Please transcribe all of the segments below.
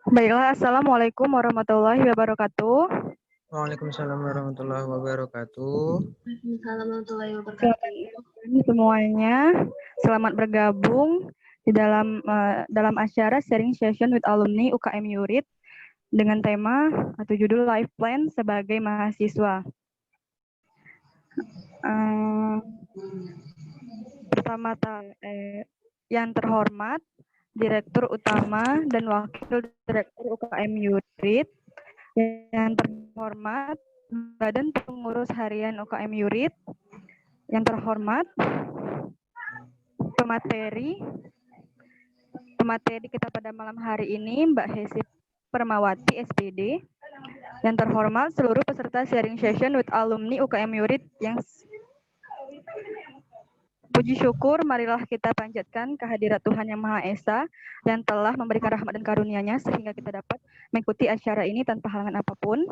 Baiklah, Assalamualaikum warahmatullahi wabarakatuh. Waalaikumsalam warahmatullahi wabarakatuh. Semuanya, selamat bergabung di dalam acara sharing session with alumni UKM URIT dengan tema atau judul Life Plan sebagai mahasiswa. Yang terhormat Direktur Utama dan Wakil Direktur UKM URIT, yang terhormat Badan Pengurus Harian UKM URIT, yang terhormat pemateri kita pada malam hari ini Mbak Hesi Permawati SPD, yang terhormat seluruh peserta sharing session with alumni UKM URIT yang puji syukur, marilah kita panjatkan kehadirat Tuhan Yang Maha Esa yang telah memberikan rahmat dan karunia-Nya sehingga kita dapat mengikuti acara ini tanpa halangan apapun.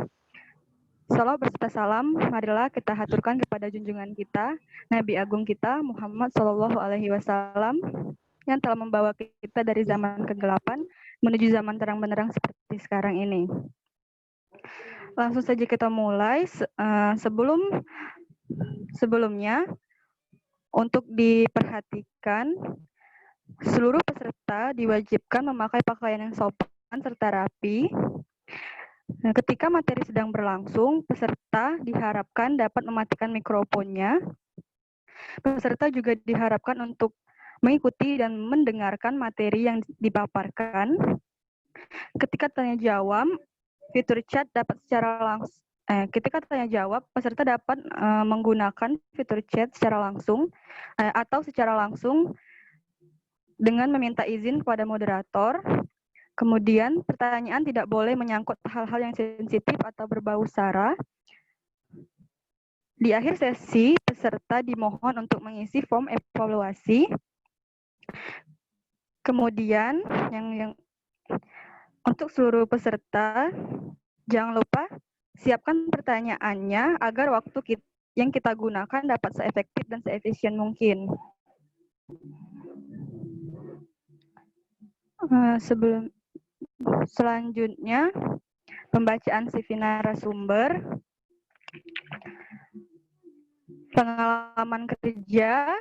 Salawat berserta salam, marilah kita haturkan kepada junjungan kita, Nabi Agung kita, Muhammad Shallallahu Alaihi Wasallam, yang telah membawa kita dari zaman kegelapan menuju zaman terang benderang seperti sekarang ini. Langsung saja kita mulai. Sebelumnya, untuk diperhatikan, seluruh peserta diwajibkan memakai pakaian yang sopan serta rapi. Ketika materi sedang berlangsung, peserta diharapkan dapat mematikan mikrofonnya. Peserta juga diharapkan untuk mengikuti dan mendengarkan materi yang dipaparkan. Ketika tanya jawab, fitur chat dapat ketika tanya jawab, peserta dapat menggunakan fitur chat secara langsung atau secara langsung dengan meminta izin kepada moderator. Kemudian, pertanyaan tidak boleh menyangkut hal-hal yang sensitif atau berbau sara. Di akhir sesi, peserta dimohon untuk mengisi form evaluasi. Kemudian, untuk seluruh peserta, jangan lupa siapkan pertanyaannya agar waktu yang kita gunakan dapat seefektif dan seefisien mungkin. Selanjutnya, pembacaan CV narasumber, pengalaman kerja.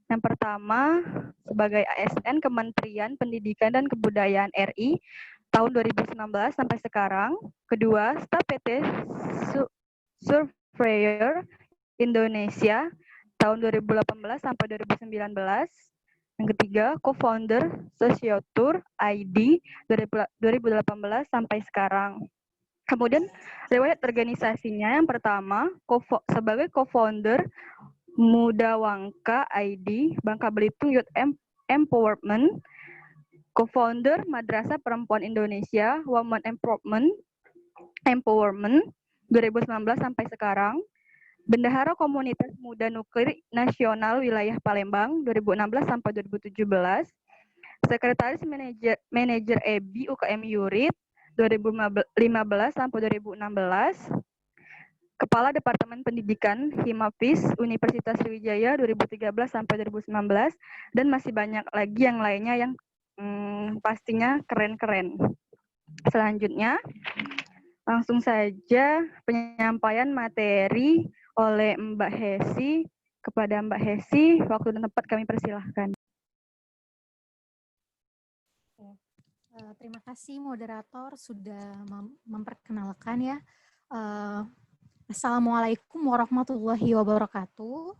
Yang pertama, sebagai ASN Kementerian Pendidikan dan Kebudayaan RI tahun 2019 sampai sekarang. Kedua, staf PT Surveyor Indonesia tahun 2018 sampai 2019. Yang ketiga, co-founder Sociotour ID 2018 sampai sekarang. Kemudian, riwayat organisasinya yang pertama, sebagai co-founder Muda Wangka ID Bangka Belitung Youth Empowerment, co-founder Madrasah Perempuan Indonesia Women Empowerment 2019 sampai sekarang, Bendahara Komunitas Muda Nuklir Nasional Wilayah Palembang 2016 sampai 2017, Sekretaris Manajer EBI UKM URIT 2015 sampai 2016, Kepala Departemen Pendidikan Himapis Universitas Sriwijaya 2013 sampai 2019, dan masih banyak lagi yang lainnya yang pastinya keren-keren. Selanjutnya, langsung saja penyampaian materi oleh Mbak Hesi. Kepada Mbak Hesi, waktu dan tempat kami persilahkan. Terima kasih moderator sudah memperkenalkan ya. Assalamualaikum warahmatullahi wabarakatuh.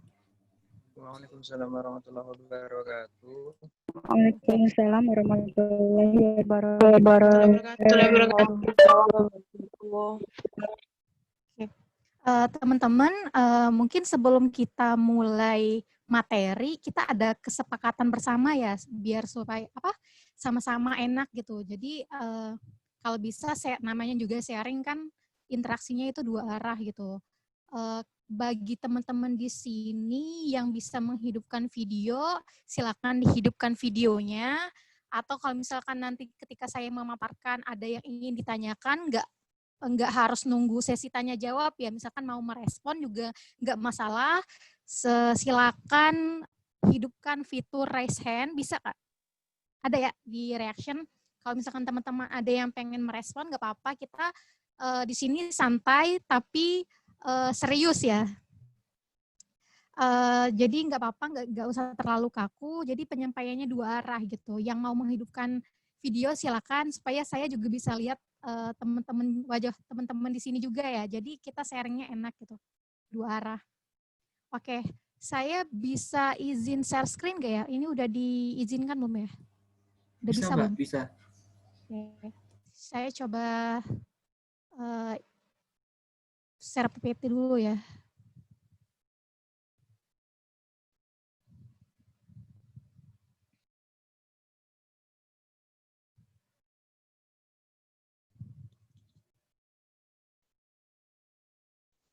Waalaikumsalam warahmatullahi wabarakatuh. Waalaikumsalam warahmatullahi wabarakatuh. Teman-teman, mungkin sebelum kita mulai materi, kita ada kesepakatan bersama ya, biar supaya sama-sama enak gitu. Jadi kalau bisa namanya juga sharing kan, interaksinya itu dua arah gitu. bagi teman-teman di sini yang bisa menghidupkan video, silakan dihidupkan videonya. Atau kalau misalkan nanti ketika saya memaparkan ada yang ingin ditanyakan, nggak harus nunggu sesi tanya jawab ya. Misalkan mau merespon juga nggak masalah. Silakan hidupkan fitur raise hand, bisa Kak? Ada ya di reaction. Kalau misalkan teman-teman ada yang pengen merespon, nggak apa-apa. Kita di sini santai tapi serius ya. Jadi nggak apa-apa, nggak usah terlalu kaku. Jadi penyampaiannya dua arah gitu. Yang mau menghidupkan video silakan supaya saya juga bisa lihat teman-teman wajah teman-teman di sini juga ya. Jadi kita sharingnya enak gitu, dua arah. Oke, saya bisa izin share screen nggak ya? Ini udah diizinkan belum ya? Udah bisa Mbak, belum? bisa. Oke, saya coba share PPT dulu ya.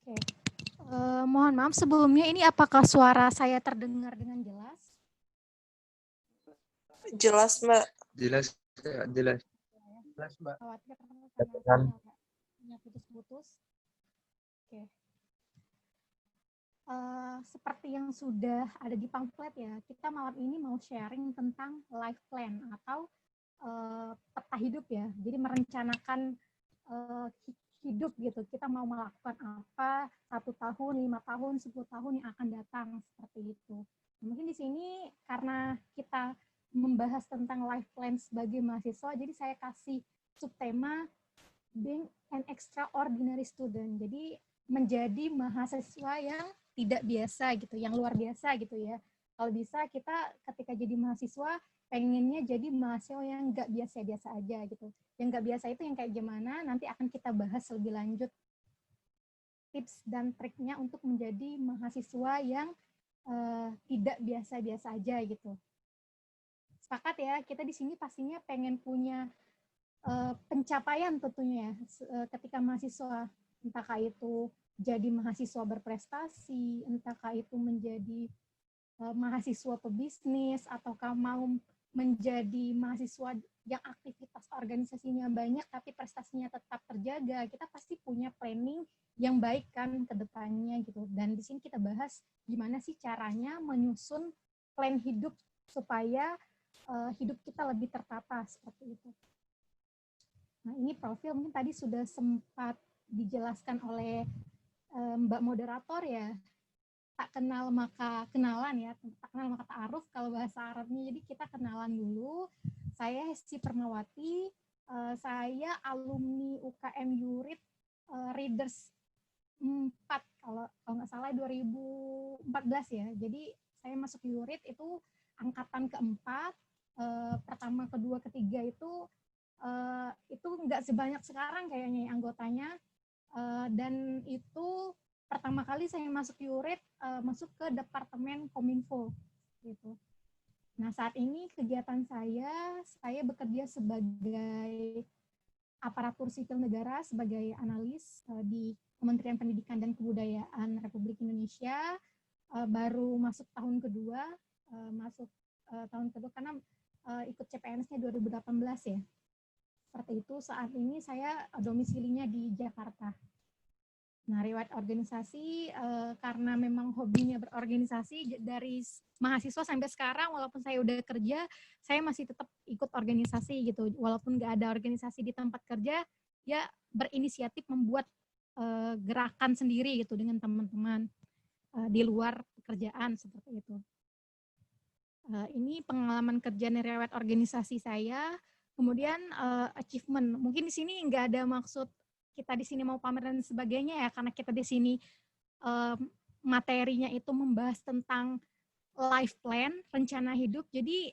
Oke. Mohon maaf sebelumnya, ini apakah suara saya terdengar dengan jelas? Jelas, Mbak. Jelas, ya, jelas. Jelas, Mbak. Khawatir karena sinyalnya putus-putus. Oke. Seperti yang sudah ada di pamflet ya, kita malam ini mau sharing tentang life plan atau peta hidup ya. Jadi merencanakan hidup gitu. Kita mau melakukan apa 1 tahun, 5 tahun, 10 tahun yang akan datang seperti itu. Mungkin di sini karena kita membahas tentang life plan sebagai mahasiswa, jadi saya kasih subtema being an extraordinary student. Jadi menjadi mahasiswa yang tidak biasa gitu, yang luar biasa gitu ya. Kalau bisa kita ketika jadi mahasiswa pengennya jadi mahasiswa yang nggak biasa-biasa aja gitu. Yang nggak biasa itu yang kayak gimana, nanti akan kita bahas lebih lanjut tips dan triknya untuk menjadi mahasiswa yang tidak biasa-biasa aja gitu. Sepakat ya, kita di sini pastinya pengen punya pencapaian tentunya ya, ketika mahasiswa, entahkah itu jadi mahasiswa berprestasi, entahkah itu menjadi mahasiswa pebisnis, ataukah mau menjadi mahasiswa yang aktivitas organisasinya banyak tapi prestasinya tetap terjaga. Kita pasti punya planning yang baik kan ke depannya gitu. Dan di sini kita bahas gimana sih caranya menyusun plan hidup supaya hidup kita lebih tertata seperti itu. Nah, ini profil mungkin tadi sudah sempat dijelaskan oleh Mbak moderator ya. Tak kenal maka kenalan ya, tak kenal maka ta'aruf kalau bahasa Arabnya. Jadi kita kenalan dulu. Saya Hesti Permawati, saya alumni UKM Yurid Readers 4 kalau nggak salah 2014 ya. Jadi saya masuk Yurid itu angkatan keempat, pertama, kedua, ketiga itu nggak sebanyak sekarang kayaknya anggotanya, dan itu pertama kali saya masuk Yurid masuk ke Departemen Kominfo gitu. Nah, saat ini kegiatan saya bekerja sebagai aparatur sipil negara, sebagai analis di Kementerian Pendidikan dan Kebudayaan Republik Indonesia. Baru masuk tahun kedua, karena ikut CPNS-nya 2018 ya. Seperti itu, saat ini saya domisilinya di Jakarta. Nah, riwayat organisasi, karena memang hobinya berorganisasi, dari mahasiswa sampai sekarang, walaupun saya udah kerja, saya masih tetap ikut organisasi gitu. Walaupun nggak ada organisasi di tempat kerja, ya berinisiatif membuat gerakan sendiri gitu dengan teman-teman di luar pekerjaan seperti itu. Ini pengalaman kerja dan riwayat organisasi saya. Kemudian achievement, mungkin di sini nggak ada maksud kita di sini mau pamer dan sebagainya ya, karena kita di sini materinya itu membahas tentang life plan, rencana hidup. Jadi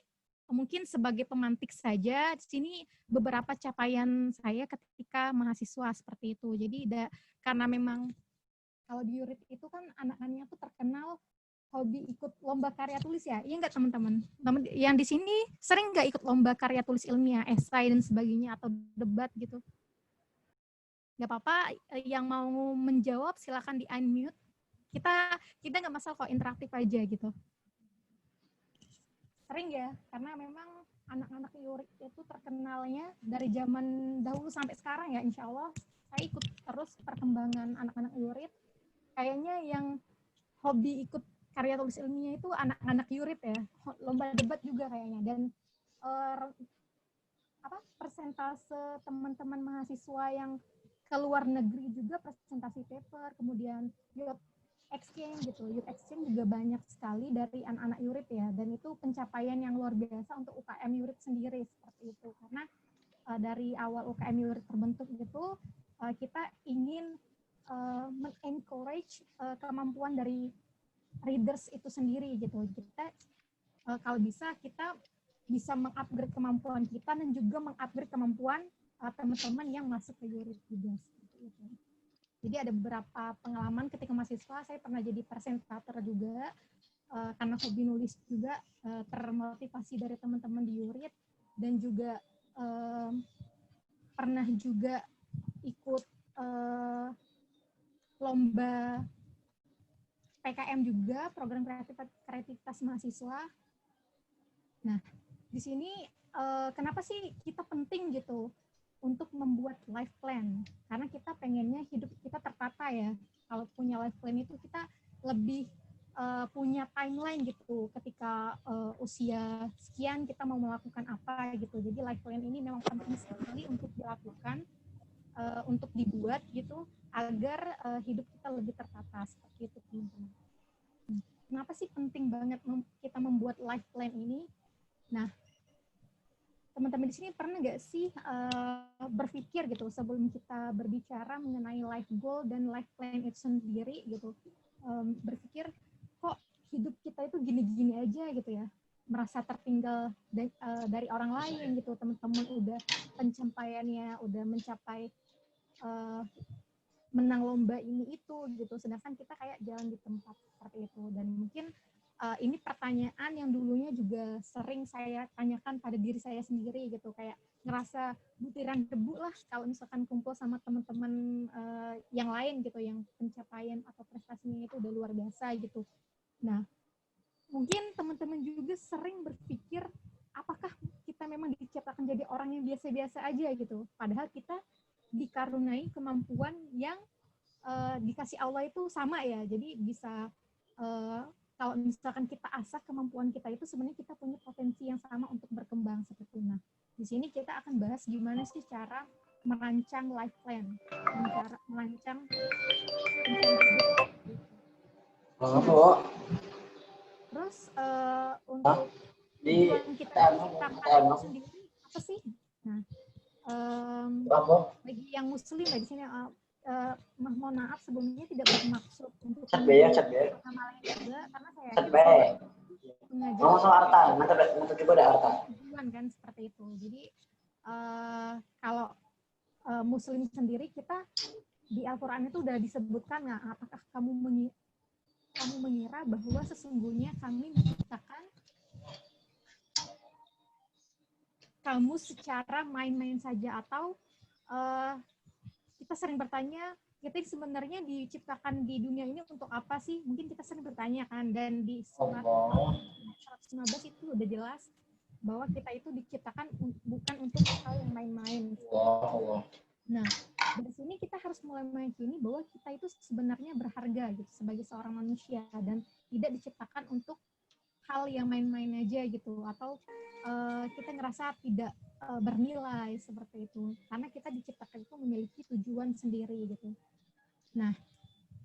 mungkin sebagai pemantik saja, di sini beberapa capaian saya ketika mahasiswa seperti itu. Jadi karena memang kalau di Yurid itu kan anak-anaknya tuh terkenal hobi ikut lomba karya tulis ya, iya nggak teman-teman? Yang di sini sering nggak ikut lomba karya tulis ilmiah, esai dan sebagainya, atau debat gitu? Nggak apa-apa, yang mau menjawab silakan di unmute. kita nggak masalah kalau interaktif aja gitu. Sering ya, karena memang anak-anak Yurik itu terkenalnya dari zaman dahulu sampai sekarang ya, insya Allah saya ikut terus perkembangan anak-anak Yurik. Kayaknya yang hobi ikut karya tulis ilmiah itu anak-anak Yurit ya, lomba debat juga kayaknya. Dan persentase teman-teman mahasiswa yang ke luar negeri juga presentasi paper, kemudian youth exchange gitu. Youth exchange juga banyak sekali dari anak-anak Yurit ya, dan itu pencapaian yang luar biasa untuk UKM Yurit sendiri seperti itu. Karena dari awal UKM Yurit terbentuk gitu, kita ingin men-encourage kemampuan dari readers itu sendiri gitu. Kita kalau bisa kita bisa mengupgrade kemampuan kita dan juga mengupgrade kemampuan teman-teman yang masuk ke Yurit juga seperti itu. Jadi ada beberapa pengalaman ketika mahasiswa, saya pernah jadi presentator juga karena hobi nulis juga, termotivasi dari teman-teman di Yurit, dan juga pernah juga ikut lomba PKM juga, program kreativitas mahasiswa. Nah, di sini kenapa sih kita penting gitu untuk membuat life plan? Karena kita pengennya hidup kita tertata ya. Kalau punya life plan itu kita lebih punya timeline gitu. Ketika usia sekian kita mau melakukan apa gitu. Jadi life plan ini memang penting sekali untuk dilakukan, untuk dibuat gitu, agar hidup kita lebih tertata seperti itu, teman-teman. Kenapa sih penting banget kita membuat life plan ini? Nah, teman-teman di sini pernah nggak sih berpikir gitu sebelum kita berbicara mengenai life goal dan life plan itu sendiri gitu, berpikir kok hidup kita itu gini-gini aja gitu ya, merasa tertinggal dari orang lain gitu, teman-teman udah pencapaiannya udah mencapai menang lomba ini itu gitu, sedangkan kita kayak jalan di tempat seperti itu. Dan mungkin ini pertanyaan yang dulunya juga sering saya tanyakan pada diri saya sendiri gitu, kayak ngerasa butiran debu lah kalau misalkan kumpul sama teman-teman yang lain gitu, yang pencapaian atau prestasinya itu udah luar biasa gitu. Nah, mungkin teman-teman juga sering berpikir, apakah kita memang diciptakan jadi orang yang biasa-biasa aja gitu, padahal kita dikaruniai kemampuan yang dikasih Allah itu sama ya. Jadi bisa kalau misalkan kita asah kemampuan kita itu, sebenarnya kita punya potensi yang sama untuk berkembang seperti itu. Nah, di sini kita akan bahas gimana sih cara merancang life plan, merancang hidup. Terus untuk tujuan kita diciptakan itu sendiri apa sih? Nah, bagi yang muslim di sini, mohon maaf sebelumnya tidak bermaksud untuk sama lain juga, karena saya tujuan kan seperti itu. Jadi kalau muslim sendiri, kita di Al-Quran itu udah disebutkan, nggak, apakah kamu mengira bahwa sesungguhnya kami menciptakan kamu secara main-main saja, atau kita sering bertanya, kita sebenarnya diciptakan di dunia ini untuk apa sih? Mungkin kita sering bertanya kan, dan di surat 115 itu udah jelas bahwa kita itu diciptakan bukan untuk hal yang main-main. Nah, dari sini kita harus mulai meyakini bahwa kita itu sebenarnya berharga gitu sebagai seorang manusia, dan tidak diciptakan untuk hal yang main-main aja gitu, atau kita ngerasa tidak bernilai seperti itu, karena kita diciptakan itu memiliki tujuan sendiri gitu. Nah,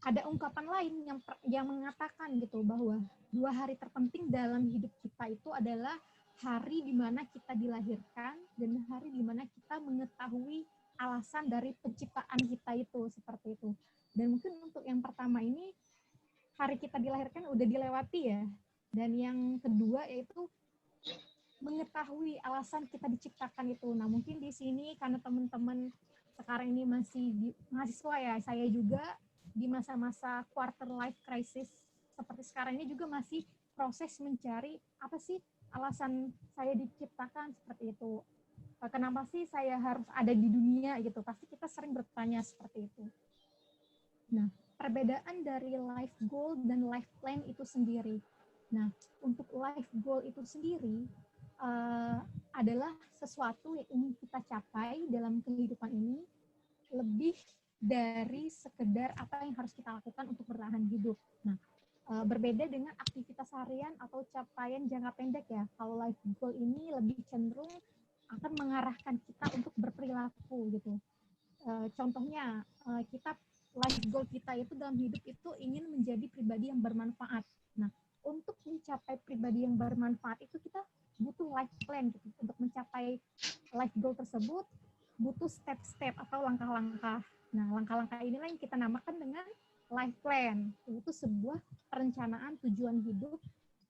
ada ungkapan lain yang mengatakan gitu bahwa 2 hari terpenting dalam hidup kita itu adalah hari di mana kita dilahirkan dan hari di mana kita mengetahui alasan dari penciptaan kita itu, seperti itu. Dan mungkin untuk yang pertama ini, hari kita dilahirkan udah dilewati ya. Dan yang kedua yaitu mengetahui alasan kita diciptakan itu. Nah, mungkin di sini karena teman-teman sekarang ini masih mahasiswa ya, saya juga di masa-masa quarter life crisis seperti sekarang ini juga masih proses mencari apa sih alasan saya diciptakan seperti itu. Kenapa sih saya harus ada di dunia gitu? Pasti kita sering bertanya seperti itu. Nah, perbedaan dari life goal dan life plan itu sendiri. Nah, untuk life goal itu sendiri adalah sesuatu yang ingin kita capai dalam kehidupan ini lebih dari sekedar apa yang harus kita lakukan untuk bertahan hidup. Nah, berbeda dengan aktivitas harian atau capaian jangka pendek ya. Kalau life goal ini lebih cenderung akan mengarahkan kita untuk berperilaku gitu. Contohnya, kita life goal kita itu dalam hidup itu ingin menjadi pribadi yang bermanfaat. Nah, untuk mencapai pribadi yang bermanfaat itu kita butuh life plan gitu. Untuk mencapai life goal tersebut butuh step-step atau langkah-langkah. Nah, langkah-langkah inilah yang kita namakan dengan life plan. Itu sebuah perencanaan tujuan hidup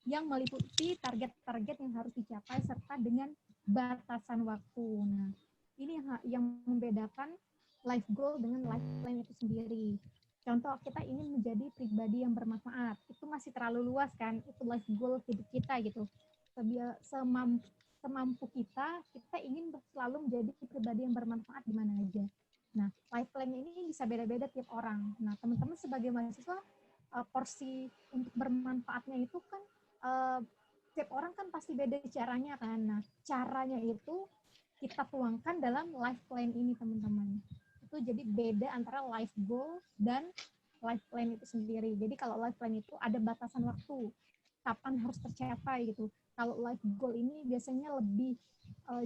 yang meliputi target-target yang harus dicapai serta dengan batasan waktu. Nah, ini yang membedakan life goal dengan life plan itu sendiri. Contoh, kita ingin menjadi pribadi yang bermanfaat. Itu masih terlalu luas kan, itu life goal hidup kita gitu. Semampu kita ingin selalu menjadi pribadi yang bermanfaat di mana aja. Nah, life plan ini bisa beda-beda tiap orang. Nah, teman-teman sebagai mahasiswa, porsi untuk bermanfaatnya itu kan tiap orang kan pasti beda caranya kan. Nah, caranya itu kita tuangkan dalam life plan ini, teman-teman. Itu jadi beda antara life goal dan life plan itu sendiri. Jadi kalau life plan itu ada batasan waktu, kapan harus tercapai gitu. Kalau life goal ini biasanya lebih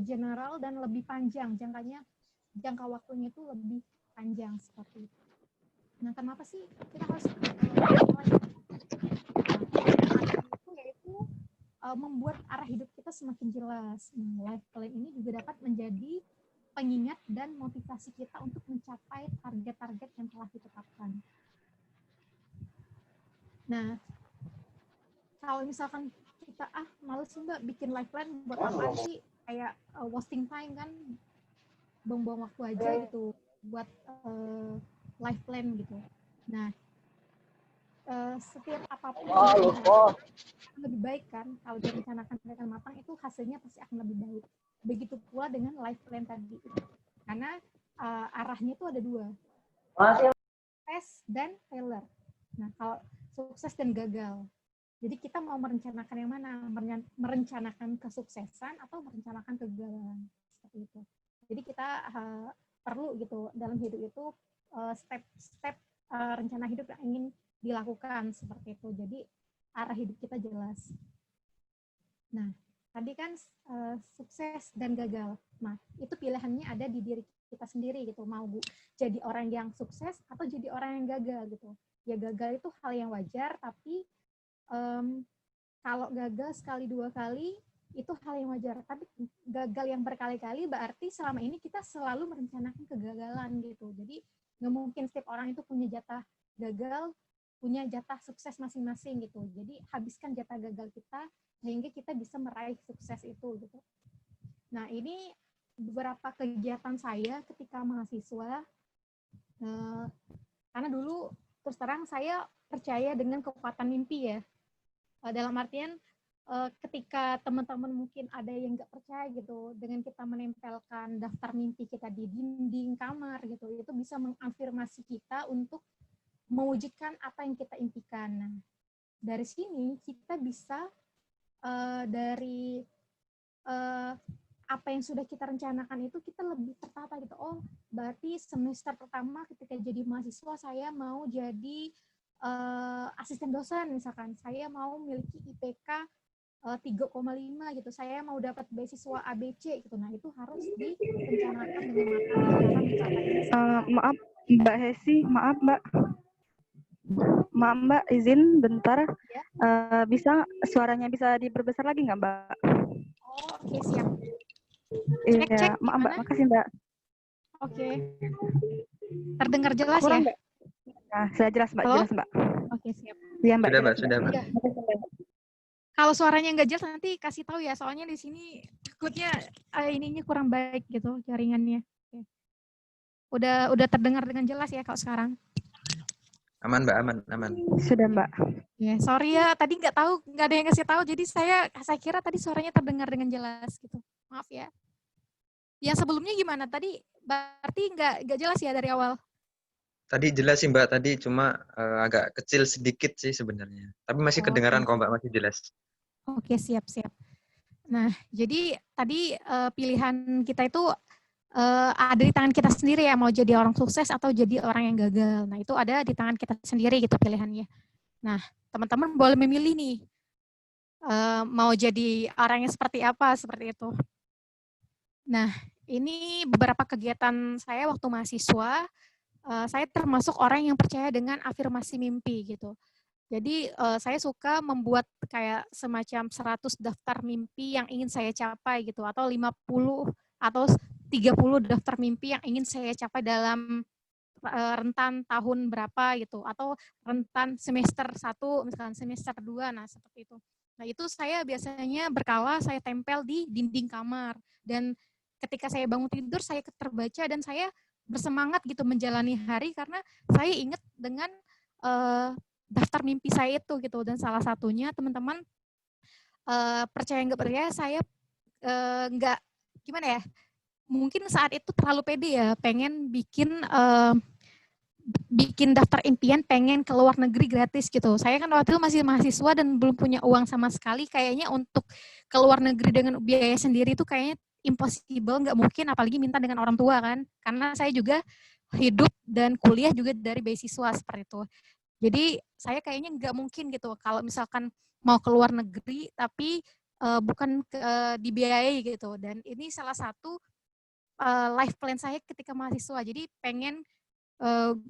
general dan lebih panjang, jangka waktunya itu lebih panjang seperti itu. Nah, kenapa sih kita harus itu yaitu membuat arah hidup kita semakin jelas. Nah, life plan ini juga dapat menjadi pengingat dan motivasi kita untuk mencapai target-target yang telah ditetapkan. Nah, kalau misalkan kita males Mbak bikin life plan, buat apa sih, kayak wasting time kan, buang-buang waktu aja gitu buat life plan gitu. Nah, setiap apapun lebih baik kan, kalau direncanakan dengan matang itu hasilnya pasti akan lebih baik. Begitu pula dengan life plan tadi itu. Karena arahnya itu ada dua, sukses dan failure. Nah, kalau sukses dan gagal. Jadi kita mau merencanakan yang mana? Merencanakan kesuksesan atau merencanakan kegagalan. Seperti itu. Jadi kita perlu gitu dalam hidup itu step-step rencana hidup yang ingin dilakukan seperti itu. Jadi arah hidup kita jelas. Nah, tadi kan sukses dan gagal. Nah, itu pilihannya ada di diri kita sendiri gitu. Mau jadi orang yang sukses atau jadi orang yang gagal gitu. Ya gagal itu hal yang wajar, tapi kalau gagal sekali dua kali itu hal yang wajar, tapi gagal yang berkali-kali berarti selama ini kita selalu merencanakan kegagalan gitu. Jadi nggak mungkin setiap orang itu punya jatah gagal, punya jatah sukses masing-masing gitu. Jadi habiskan jatah gagal kita sehingga kita bisa meraih sukses itu gitu. Nah, ini beberapa kegiatan saya ketika mahasiswa, karena dulu terus terang saya percaya dengan kekuatan mimpi ya. Dalam artian ketika teman-teman mungkin ada yang nggak percaya gitu, dengan kita menempelkan daftar mimpi kita di dinding kamar gitu, itu bisa mengafirmasi kita untuk mewujudkan apa yang kita impikan. Nah, dari sini kita bisa dari apa yang sudah kita rencanakan itu kita lebih tertata gitu. Oh, berarti semester pertama ketika jadi mahasiswa saya mau jadi asisten dosen misalkan, saya mau memiliki IPK 3,5 gitu, saya mau dapat beasiswa ABC gitu. Nah, itu harus direncanakan dengan matang. Maaf Mbak Hesi, maaf Mbak, izin bentar. Ya. Bisa suaranya bisa diperbesar lagi nggak Mbak? Oh, oke, siap. Iya, maaf Mbak, makasih Mbak. Oke. Terdengar jelas kurang, ya? Mbak? Nah, sudah jelas Mbak, jelas Mbak. Oke, siap. Iya Mbak. Sudah Mbak, sudah Mbak. Ya. Kalau suaranya nggak jelas nanti kasih tahu ya, soalnya di sini takutnya ininya kurang baik gitu jaringannya. Oke. Udah terdengar dengan jelas ya kalau sekarang? Aman Mbak, aman. Sudah Mbak. Ya, sorry ya, tadi nggak ada yang kasih tahu, jadi saya kira tadi suaranya terdengar dengan jelas gitu. Maaf ya. Yang sebelumnya gimana tadi? Berarti nggak jelas ya dari awal? Tadi jelas sih Mbak, tadi cuma agak kecil sedikit sih sebenarnya. Tapi masih kedengaran Oke, kok Mbak, masih jelas. oke, siap-siap. Nah, jadi tadi pilihan kita itu ada di tangan kita sendiri ya, mau jadi orang sukses atau jadi orang yang gagal. Nah, itu ada di tangan kita sendiri gitu pilihannya. Nah, teman-teman boleh memilih nih, mau jadi orang yang seperti apa, seperti itu. Nah, ini beberapa kegiatan saya waktu mahasiswa. Saya termasuk orang yang percaya dengan afirmasi mimpi gitu. Jadi saya suka membuat kayak semacam 100 daftar mimpi yang ingin saya capai gitu, atau 50 atau 30 daftar mimpi yang ingin saya capai dalam rentan tahun berapa gitu, atau rentan semester 1, misalkan semester 2, nah seperti itu. Nah itu saya biasanya berkala saya tempel di dinding kamar, dan ketika saya bangun tidur saya terbaca dan saya bersemangat gitu menjalani hari karena saya ingat dengan daftar mimpi saya itu gitu. Dan salah satunya teman-teman percaya nggak percaya saya nggak gimana ya, mungkin saat itu terlalu pede ya, pengen bikin daftar impian pengen ke luar negeri gratis gitu. Saya kan waktu itu masih mahasiswa dan belum punya uang sama sekali. Kayaknya untuk ke luar negeri dengan biaya sendiri itu kayaknya impossible, nggak mungkin, apalagi minta dengan orang tua kan. Karena saya juga hidup dan kuliah juga dari beasiswa seperti itu. Jadi saya kayaknya nggak mungkin gitu kalau misalkan mau ke luar negeri tapi bukan dibiayai gitu. Dan ini salah satu life plan saya ketika mahasiswa. Jadi pengen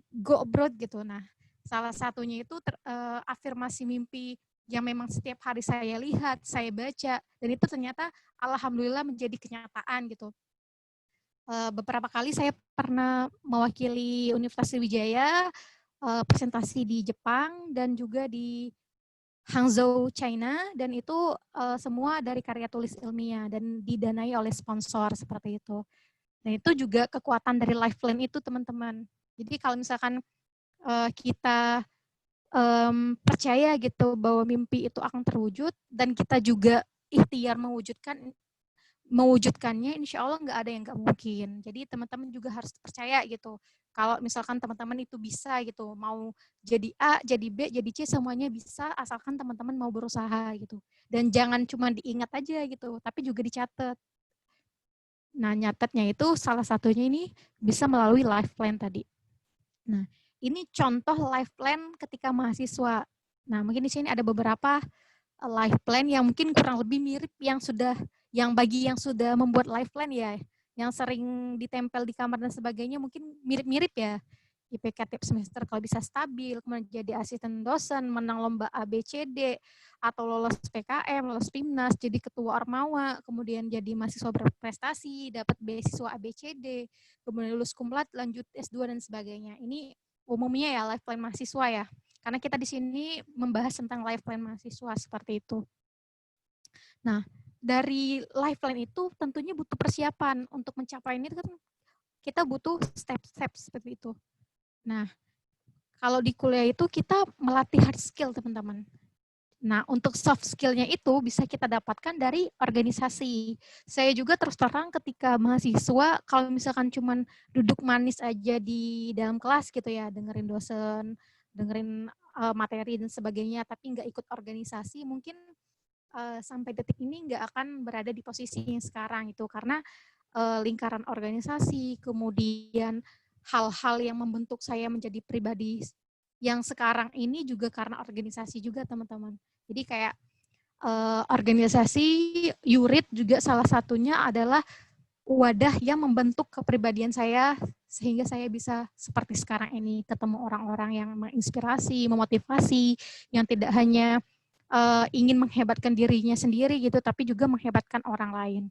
go abroad gitu. Nah, salah satunya itu afirmasi mimpi yang memang setiap hari saya lihat, saya baca, dan itu ternyata alhamdulillah menjadi kenyataan gitu. Beberapa kali saya pernah mewakili Universitas Sriwijaya, presentasi di Jepang dan juga di Hangzhou, China, dan itu semua dari karya tulis ilmiah dan didanai oleh sponsor seperti itu. Nah, itu juga kekuatan dari life plan itu, teman-teman. Jadi kalau misalkan kita percaya gitu bahwa mimpi itu akan terwujud dan kita juga ikhtiar mewujudkannya, insya Allah nggak ada yang nggak mungkin. Jadi teman-teman juga harus percaya gitu. Kalau misalkan teman-teman itu bisa gitu, mau jadi A, jadi B, jadi C, semuanya bisa asalkan teman-teman mau berusaha gitu. Dan jangan cuma diingat aja gitu, tapi juga dicatat. Nah, nyatetnya itu salah satunya ini bisa melalui life plan tadi. Nah, ini contoh life plan ketika mahasiswa. Nah, mungkin di sini ada beberapa life plan yang mungkin kurang lebih mirip yang bagi yang sudah membuat life plan ya, yang sering ditempel di kamar dan sebagainya mungkin mirip-mirip ya. IPK tiap semester kalau bisa stabil, kemudian jadi asisten dosen, menang lomba ABCD, atau lolos PKM, lolos PIMNAS, jadi ketua Ormawa, kemudian jadi mahasiswa berprestasi, dapat beasiswa ABCD, kemudian lulus cum laude, lanjut S2 dan sebagainya. Ini umumnya ya life plan mahasiswa ya. Karena kita di sini membahas tentang life plan mahasiswa seperti itu. Nah, dari life plan itu tentunya butuh persiapan. Untuk mencapai ini kan kita butuh step-step seperti itu. Nah, kalau di kuliah itu kita melatih hard skill, teman-teman. Nah, untuk soft skill-nya itu bisa kita dapatkan dari organisasi. Saya juga terus terang ketika mahasiswa, kalau misalkan cuman duduk manis aja di dalam kelas gitu ya, dengerin dosen, dengerin materi dan sebagainya, tapi nggak ikut organisasi, mungkin sampai detik ini nggak akan berada di posisi yang sekarang itu. Karena lingkaran organisasi, kemudian hal-hal yang membentuk saya menjadi pribadi yang sekarang ini juga karena organisasi juga, teman-teman. Jadi kayak organisasi URIT juga salah satunya adalah wadah yang membentuk kepribadian saya sehingga saya bisa seperti sekarang ini, ketemu orang-orang yang menginspirasi, memotivasi, yang tidak hanya ingin menghebatkan dirinya sendiri gitu, tapi juga menghebatkan orang lain.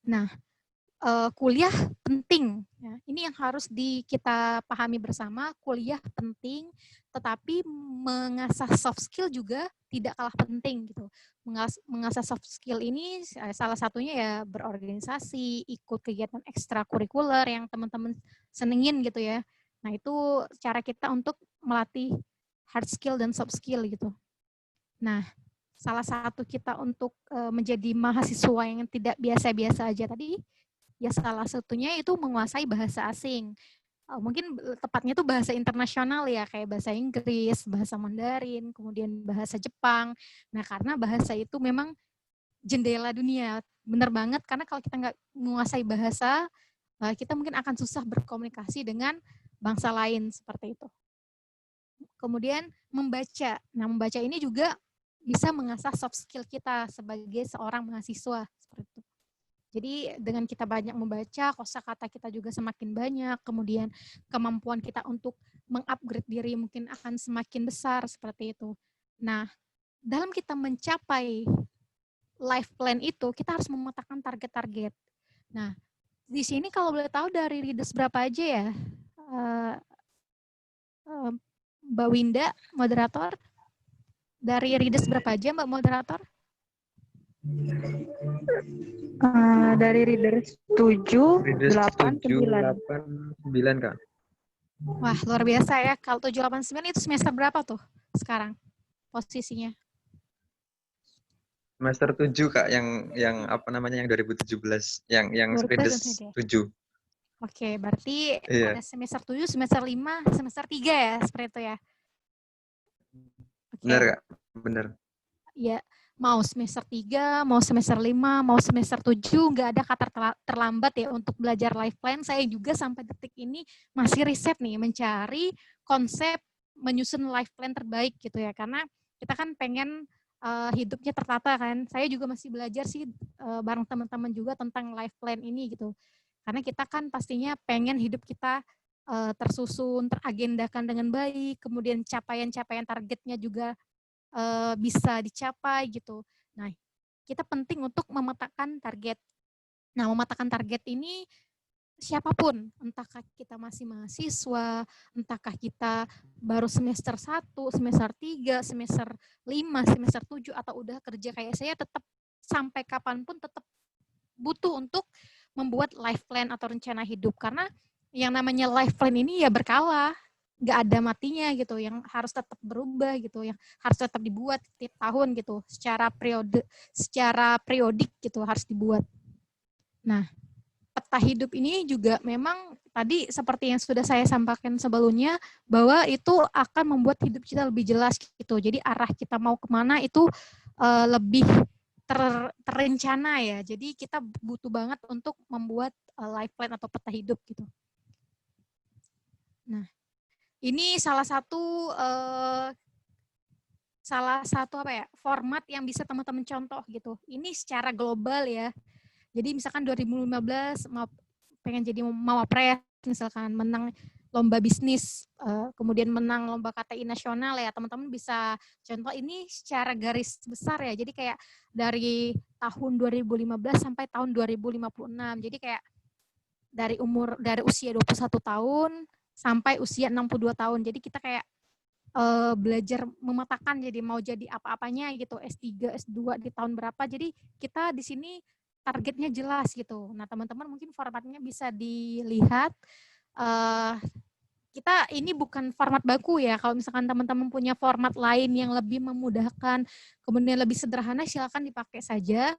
Nah, kuliah penting. Ya. Ini yang harus kita pahami bersama, kuliah penting, tetapi mengasah soft skill juga tidak kalah penting gitu. Mengasah soft skill ini salah satunya ya berorganisasi, ikut kegiatan ekstrakurikuler yang teman-teman senengin gitu ya. Nah, itu cara kita untuk melatih hard skill dan soft skill gitu. Nah, salah satu kita untuk menjadi mahasiswa yang tidak biasa-biasa aja tadi, ya salah satunya itu menguasai bahasa asing. mungkin tepatnya itu bahasa internasional ya, kayak bahasa Inggris, bahasa Mandarin, kemudian bahasa Jepang. Nah, karena bahasa itu memang jendela dunia. Benar banget, karena kalau kita nggak menguasai bahasa, kita mungkin akan susah berkomunikasi dengan bangsa lain seperti itu. Kemudian membaca. Nah, membaca ini juga bisa mengasah soft skill kita sebagai seorang mahasiswa seperti itu. Jadi dengan kita banyak membaca, kosakata kita juga semakin banyak, kemudian kemampuan kita untuk mengupgrade diri mungkin akan semakin besar seperti itu. Nah, dalam kita mencapai life plan itu, kita harus memetakan target-target. Nah, di sini kalau boleh tahu dari readers berapa aja ya? Mbak Winda, moderator. Dari readers berapa aja Mbak moderator? Dari readers 7, Readers 8, 7, 9. 8, 9 Kak. Wah, luar biasa ya. Kalau 7, 8, 9 itu semester berapa tuh sekarang posisinya? Semester 7 Kak, yang apa namanya, yang 2017, yang readers 7. Oke, berarti Iya. ada semester 7, semester 5, semester 3 ya, seperti itu ya. Oke. Benar Kak, benar. Ya, mau semester 3, mau semester 5, mau semester 7, nggak ada kata terlambat ya untuk belajar life plan. Saya juga sampai detik ini masih riset nih, mencari konsep menyusun life plan terbaik gitu ya. Karena kita kan pengen hidupnya tertata kan. Saya juga masih belajar sih bareng teman-teman juga tentang life plan ini gitu. Karena kita kan pastinya pengen hidup kita tersusun, teragendakan dengan baik, kemudian capaian-capaian targetnya juga bisa dicapai gitu. Nah, kita penting untuk memetakan target. Nah, memetakan target ini siapapun, entahkah kita masih mahasiswa, entahkah kita baru semester 1, semester 3, semester 5, semester 7, atau udah kerja kayak saya, tetap sampai kapanpun tetap butuh untuk membuat life plan atau rencana hidup. Karena yang namanya life plan ini ya berkala, nggak ada matinya gitu, yang harus tetap berubah gitu, yang harus tetap dibuat tiap tahun gitu, secara periodik gitu harus dibuat. Nah, peta hidup ini juga memang tadi seperti yang sudah saya sampaikan sebelumnya, bahwa itu akan membuat hidup kita lebih jelas gitu. Jadi arah kita mau kemana itu lebih terencana ya. Jadi kita butuh banget untuk membuat life plan atau peta hidup gitu. Nah, ini salah satu apa ya, format yang bisa teman-teman contoh gitu. Ini secara global ya. Jadi misalkan 2015 pengen jadi mawapres, misalkan menang lomba bisnis, kemudian menang lomba KTI nasional ya, teman-teman bisa contoh ini secara garis besar ya. Jadi kayak dari tahun 2015 sampai tahun 2056. Jadi kayak dari usia 21 tahun sampai usia 62 tahun. Jadi kita kayak belajar memetakan, jadi mau jadi apa-apanya gitu, S3, S2 di tahun berapa. Jadi kita di sini targetnya jelas gitu. Nah, teman-teman mungkin formatnya bisa dilihat. Kita ini bukan format baku ya. Kalau misalkan teman-teman punya format lain yang lebih memudahkan, kemudian lebih sederhana, silakan dipakai saja.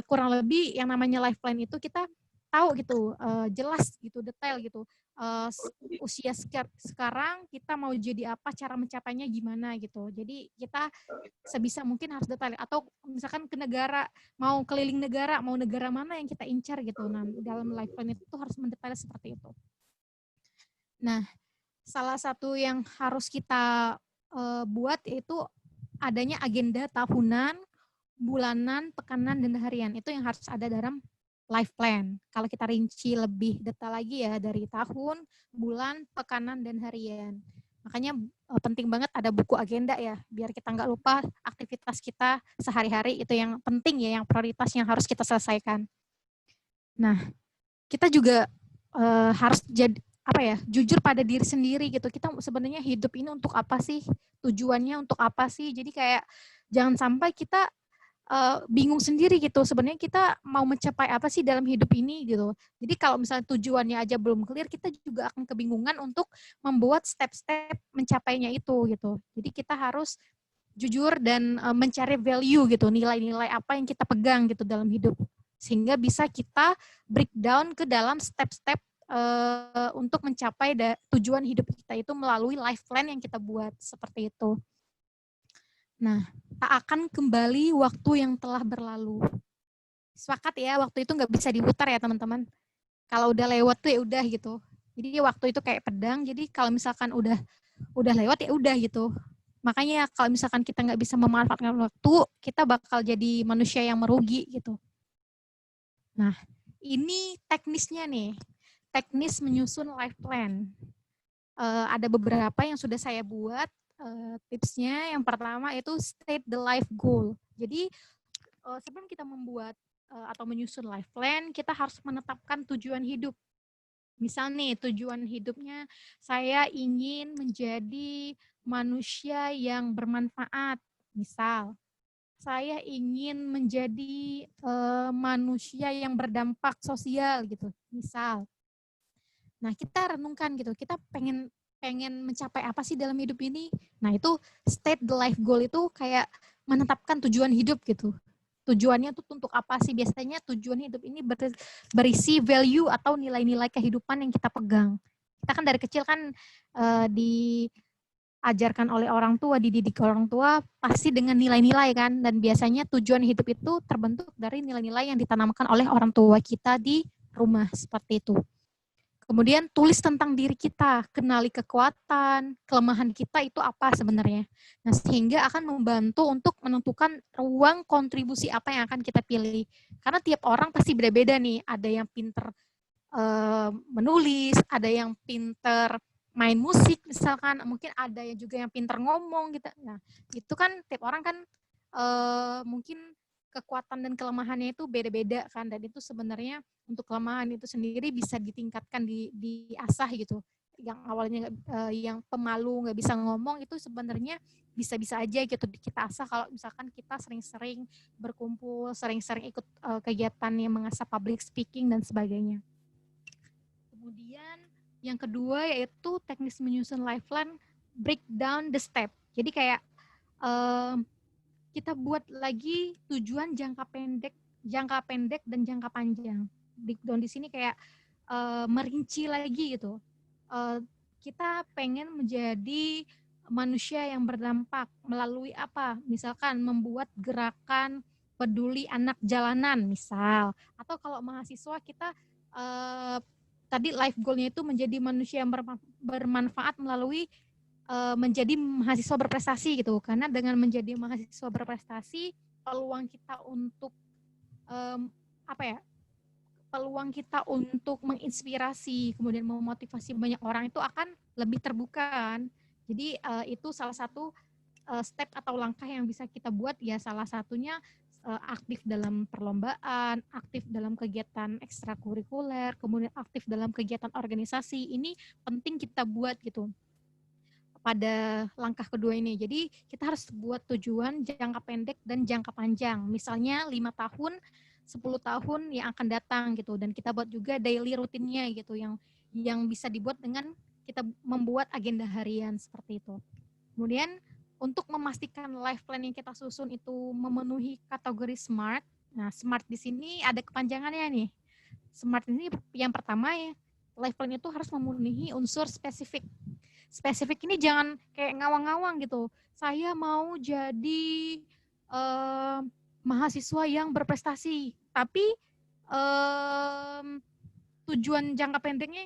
Kurang lebih yang namanya life plan itu kita tahu gitu, jelas gitu, detail gitu. Usia sekarang kita mau jadi apa, cara mencapainya gimana gitu. Jadi kita sebisa mungkin harus detail. Atau misalkan ke negara, mau keliling negara, mau negara mana yang kita incar gitu. Nah, dalam life plan itu harus mendetail seperti itu. Nah, salah satu yang harus kita buat yaitu adanya agenda tahunan, bulanan, pekanan, dan harian. Itu yang harus ada dalam life plan. Kalau kita rinci lebih detail lagi ya, dari tahun, bulan, pekanan, dan harian. Makanya penting banget ada buku agenda ya, biar kita nggak lupa aktivitas kita sehari-hari, itu yang penting ya, yang prioritas yang harus kita selesaikan. Nah, kita juga harus jadi jujur pada diri sendiri gitu. Kita sebenarnya hidup ini untuk apa sih? Tujuannya untuk apa sih? Jadi kayak jangan sampai kita bingung sendiri gitu. Sebenarnya kita mau mencapai apa sih dalam hidup ini gitu. Jadi kalau misalnya tujuannya aja belum clear, kita juga akan kebingungan untuk membuat step-step mencapainya itu gitu. Jadi kita harus jujur dan mencari value gitu, nilai-nilai apa yang kita pegang gitu dalam hidup. Sehingga bisa kita breakdown ke dalam step-step untuk mencapai tujuan hidup kita itu melalui life plan yang kita buat seperti itu. Nah, tak akan kembali waktu yang telah berlalu. Sepakat ya, waktu itu nggak bisa diputar ya teman-teman. Kalau udah lewat tuh ya udah gitu. Jadi waktu itu kayak pedang. Jadi kalau misalkan udah lewat ya udah gitu. Makanya kalau misalkan kita nggak bisa memanfaatkan waktu, kita bakal jadi manusia yang merugi gitu. Nah, ini teknisnya nih. Teknis menyusun life plan. Ada beberapa yang sudah saya buat. Tipsnya yang pertama itu state the life goal. Jadi sebelum kita membuat atau menyusun life plan, kita harus menetapkan tujuan hidup. Misal nih, tujuan hidupnya saya ingin menjadi manusia yang bermanfaat. Misal, saya ingin menjadi manusia yang berdampak sosial gitu. Misal. Nah, kita renungkan gitu. Kita pengen mencapai apa sih dalam hidup ini? Nah, itu state the life goal itu kayak menetapkan tujuan hidup gitu. Tujuannya tuh untuk apa sih? Biasanya tujuan hidup ini berisi value atau nilai-nilai kehidupan yang kita pegang. Kita kan dari kecil kan diajarkan oleh orang tua, dididik orang tua pasti dengan nilai-nilai kan. Dan biasanya tujuan hidup itu terbentuk dari nilai-nilai yang ditanamkan oleh orang tua kita di rumah seperti itu. Kemudian tulis tentang diri kita, kenali kekuatan, kelemahan kita itu apa sebenarnya. Nah, sehingga akan membantu untuk menentukan ruang kontribusi apa yang akan kita pilih. Karena tiap orang pasti beda-beda nih, ada yang pinter menulis, ada yang pinter main musik misalkan, mungkin ada yang juga yang pinter ngomong gitu. Nah, itu kan tiap orang kan mungkin kekuatan dan kelemahannya itu beda-beda kan, dan itu sebenarnya untuk kelemahan itu sendiri bisa ditingkatkan, diasah gitu. Yang awalnya yang pemalu nggak bisa ngomong itu sebenarnya bisa-bisa aja gitu kita asah kalau misalkan kita sering-sering berkumpul, sering-sering ikut kegiatan yang mengasah public speaking dan sebagainya. Kemudian yang kedua yaitu teknis menyusun life plan, break down the step. Jadi kayak kita buat lagi tujuan jangka pendek dan jangka panjang. Breakdown di sini kayak merinci lagi gitu. Kita pengen menjadi manusia yang berdampak melalui apa? Misalkan membuat gerakan peduli anak jalanan misal. Atau kalau mahasiswa kita tadi life goal-nya itu menjadi manusia yang bermanfaat melalui menjadi mahasiswa berprestasi gitu. Karena dengan menjadi mahasiswa berprestasi, peluang kita untuk peluang kita untuk menginspirasi, kemudian memotivasi banyak orang itu akan lebih terbuka kan. Jadi itu salah satu step atau langkah yang bisa kita buat ya, salah satunya aktif dalam perlombaan, aktif dalam kegiatan ekstrakurikuler, kemudian aktif dalam kegiatan organisasi. Ini penting kita buat gitu pada langkah kedua ini. Jadi kita harus buat tujuan jangka pendek dan jangka panjang. Misalnya 5 tahun, 10 tahun yang akan datang gitu. Dan kita buat juga daily rutinnya gitu yang bisa dibuat dengan kita membuat agenda harian seperti itu. Kemudian untuk memastikan life plan yang kita susun itu memenuhi kategori SMART. Nah, SMART di sini ada kepanjangannya nih. SMART ini yang pertama ya, life plan itu harus memenuhi unsur spesifik. Spesifik ini jangan kayak ngawang-ngawang gitu. Saya mau jadi mahasiswa yang berprestasi, tapi tujuan jangka pendeknya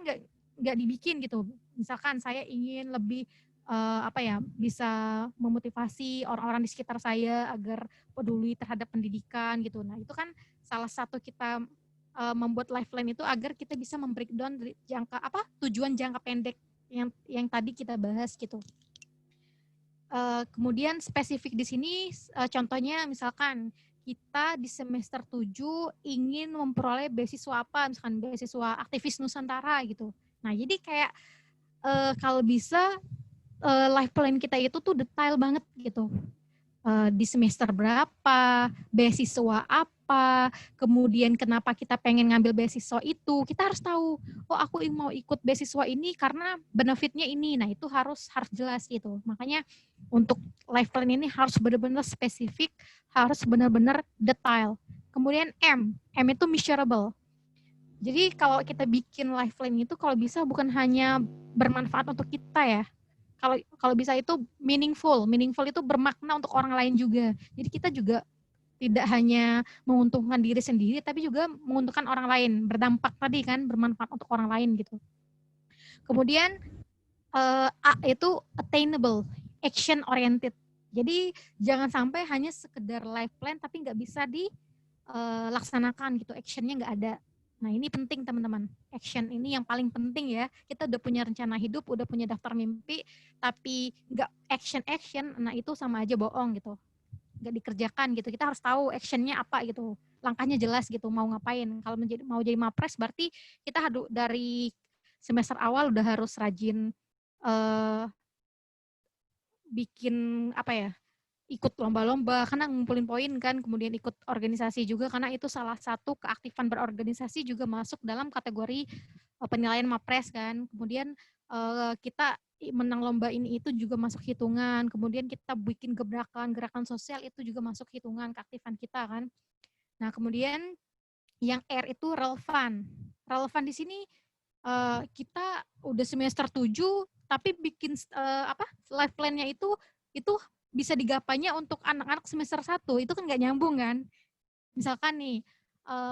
nggak dibikin gitu. Misalkan saya ingin lebih bisa memotivasi orang-orang di sekitar saya agar peduli terhadap pendidikan gitu. Nah, itu kan salah satu kita membuat life plan itu agar kita bisa membreakdown dari tujuan jangka pendek yang tadi kita bahas gitu. Kemudian spesifik di sini contohnya misalkan kita di semester 7 ingin memperoleh beasiswa apa, misalkan beasiswa aktivis Nusantara gitu. Nah, jadi kayak kalau bisa life plan kita itu tuh detail banget gitu. Di semester berapa, beasiswa apa, kemudian kenapa kita pengen ngambil beasiswa itu, kita harus tahu, oh aku mau ikut beasiswa ini karena benefitnya ini. Nah, itu harus jelas gitu. Makanya untuk life plan ini harus benar-benar spesifik, harus benar-benar detail. Kemudian M itu measurable. Jadi kalau kita bikin life plan itu kalau bisa bukan hanya bermanfaat untuk kita ya. Kalau bisa itu meaningful. Meaningful itu bermakna untuk orang lain juga. Jadi kita juga tidak hanya menguntungkan diri sendiri tapi juga menguntungkan orang lain, berdampak tadi kan, bermanfaat untuk orang lain gitu. Kemudian A itu attainable, action oriented. Jadi jangan sampai hanya sekedar life plan tapi nggak bisa dilaksanakan gitu, actionnya nggak ada. Nah ini penting teman-teman, action ini yang paling penting ya. Kita udah punya rencana hidup, udah punya daftar mimpi, tapi nggak action, nah itu sama aja bohong gitu, nggak dikerjakan gitu. Kita harus tahu actionnya apa gitu, langkahnya jelas gitu, mau ngapain. Kalau mau jadi mapres berarti kita harus dari semester awal udah harus rajin bikin apa ya, ikut lomba-lomba karena ngumpulin poin kan, kemudian ikut organisasi juga karena itu salah satu keaktifan berorganisasi juga masuk dalam kategori penilaian mapres kan. Kemudian kita menang lomba ini itu juga masuk hitungan, kemudian kita bikin gerakan sosial itu juga masuk hitungan keaktifan kita kan. Nah kemudian yang R itu relevan. Relevan di sini kita udah semester 7 tapi bikin life plan-nya itu bisa digapainya untuk anak-anak semester 1. Itu kan nggak nyambung kan. Misalkan nih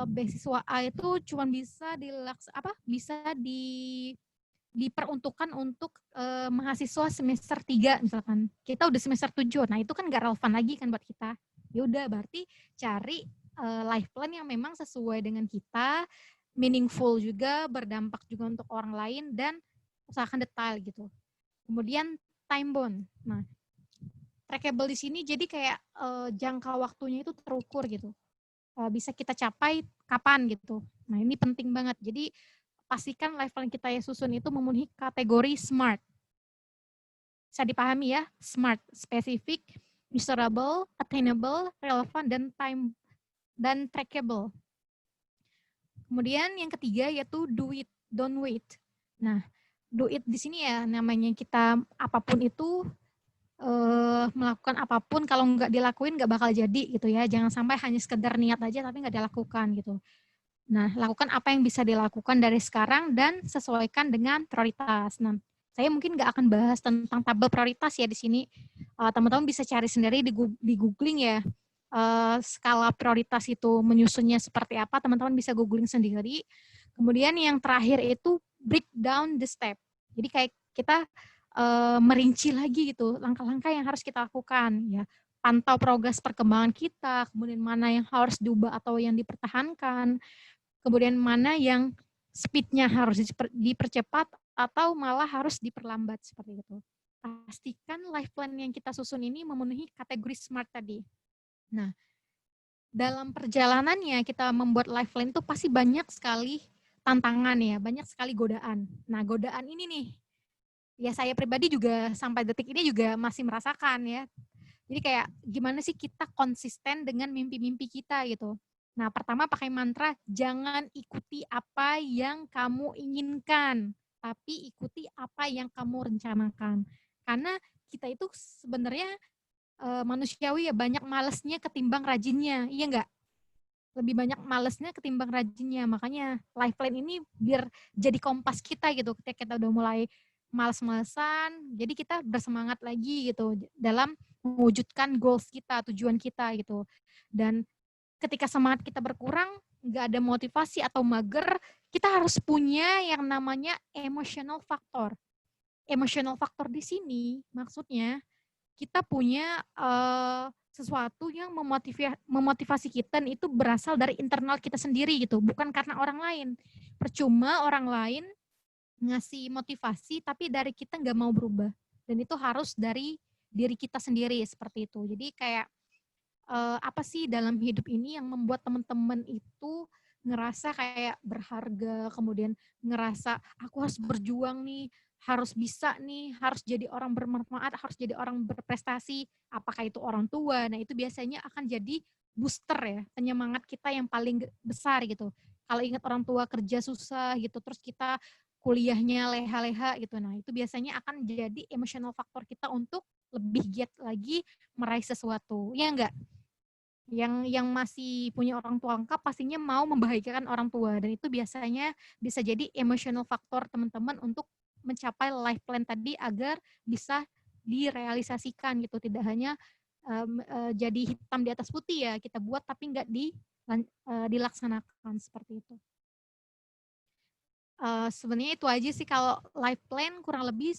beasiswa A itu cuma bisa diperuntukkan untuk mahasiswa semester 3 misalkan. Kita udah semester 7. Nah, itu kan nggak relevan lagi kan buat kita. Ya udah berarti cari life plan yang memang sesuai dengan kita, meaningful juga, berdampak juga untuk orang lain, dan usahakan detail gitu. Kemudian time bound. Nah, trackable di sini jadi kayak jangka waktunya itu terukur gitu. Bisa kita capai kapan gitu. Nah, ini penting banget. Jadi pastikan life plan kita yang susun itu memenuhi kategori SMART. Bisa dipahami ya, SMART, specific, measurable, attainable, relevant, dan time dan trackable. Kemudian yang ketiga yaitu do it, don't wait. Nah, do it di sini ya namanya kita apapun itu melakukan apapun, kalau nggak dilakuin nggak bakal jadi gitu ya. Jangan sampai hanya sekedar niat aja tapi nggak dilakukan gitu. Nah, lakukan apa yang bisa dilakukan dari sekarang dan sesuaikan dengan prioritas. Nah, saya mungkin nggak akan bahas tentang tabel prioritas ya di sini. Teman-teman bisa cari sendiri di googling ya. Skala prioritas itu menyusunnya seperti apa, teman-teman bisa googling sendiri. Kemudian yang terakhir itu break down the step. Jadi kayak kita merinci lagi gitu langkah-langkah yang harus kita lakukan ya. Pantau progres perkembangan kita, kemudian mana yang harus diubah atau yang dipertahankan, kemudian mana yang speed-nya harus dipercepat atau malah harus diperlambat seperti itu. Pastikan life plan yang kita susun ini memenuhi kategori SMART tadi. Nah, dalam perjalanannya kita membuat life plan itu pasti banyak sekali tantangan ya, banyak sekali godaan. Nah, godaan ini nih, ya saya pribadi juga sampai detik ini juga masih merasakan ya. Jadi kayak gimana sih kita konsisten dengan mimpi-mimpi kita gitu. Nah, pertama pakai mantra, jangan ikuti apa yang kamu inginkan, tapi ikuti apa yang kamu rencanakan. Karena kita itu sebenarnya manusiawi ya, banyak malesnya ketimbang rajinnya, iya enggak? Lebih banyak malesnya ketimbang rajinnya. Makanya life plan ini biar jadi kompas kita gitu. Ketika kita udah mulai males-malesan, jadi kita bersemangat lagi gitu dalam mewujudkan goals kita, tujuan kita gitu. Dan ketika semangat kita berkurang, nggak ada motivasi atau mager, kita harus punya yang namanya emotional factor. Emotional factor di sini maksudnya kita punya sesuatu yang memotivasi kita itu berasal dari internal kita sendiri gitu, bukan karena orang lain. Percuma orang lain ngasih motivasi tapi dari kita nggak mau berubah, dan itu harus dari diri kita sendiri seperti itu. Jadi kayak apa sih dalam hidup ini yang membuat teman-teman itu ngerasa kayak berharga, kemudian ngerasa aku harus berjuang nih, harus bisa nih, harus jadi orang bermanfaat, harus jadi orang berprestasi. Apakah itu orang tua? Nah, itu biasanya akan jadi booster ya, penyemangat kita yang paling besar gitu. Kalau ingat orang tua kerja susah gitu, terus kita kuliahnya leha-leha gitu. Nah, itu biasanya akan jadi emotional factor kita untuk lebih giat lagi meraih sesuatu. Ya enggak? Yang masih punya orang tua lengkap pastinya mau membahagiakan orang tua, dan itu biasanya bisa jadi emotional faktor teman-teman untuk mencapai life plan tadi agar bisa direalisasikan gitu, tidak hanya jadi hitam di atas putih ya kita buat tapi nggak dilaksanakan seperti itu. Sebenarnya itu aja sih kalau life plan kurang lebih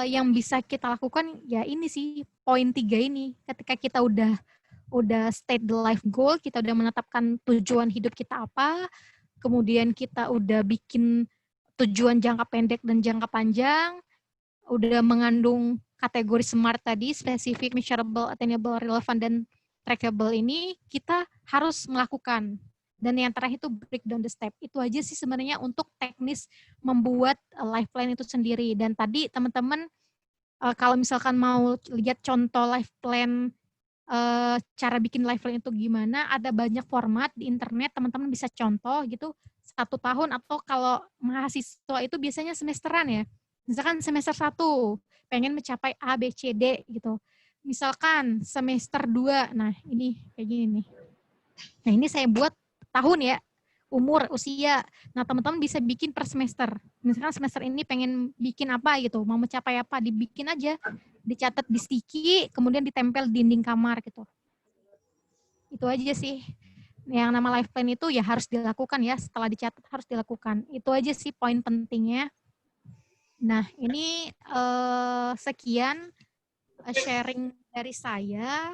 yang bisa kita lakukan ya ini sih poin 3 ini. Ketika kita udah state the life goal, kita udah menetapkan tujuan hidup kita apa, kemudian kita udah bikin tujuan jangka pendek dan jangka panjang, udah mengandung kategori SMART tadi, specific, measurable, attainable, relevant, dan trackable ini, kita harus melakukan. Dan yang terakhir itu break down the step. Itu aja sih sebenarnya untuk teknis membuat life plan itu sendiri. Dan tadi teman-teman kalau misalkan mau lihat contoh life plan, cara bikin life plan itu gimana, ada banyak format di internet, teman-teman bisa contoh gitu, 1 tahun, atau kalau mahasiswa itu biasanya semesteran ya. Misalkan semester 1 pengen mencapai A, B, C, D gitu. Misalkan semester 2, nah ini kayak gini nih. Nah ini saya buat tahun ya, umur, usia. Nah teman-teman bisa bikin per semester. Misalkan semester ini pengen bikin apa gitu, mau mencapai apa, dibikin aja, dicatat di sticky, kemudian ditempel di dinding kamar gitu. Itu aja sih. Yang nama life plan itu ya harus dilakukan ya, setelah dicatat harus dilakukan. Itu aja sih poin pentingnya. Nah ini sekian sharing dari saya.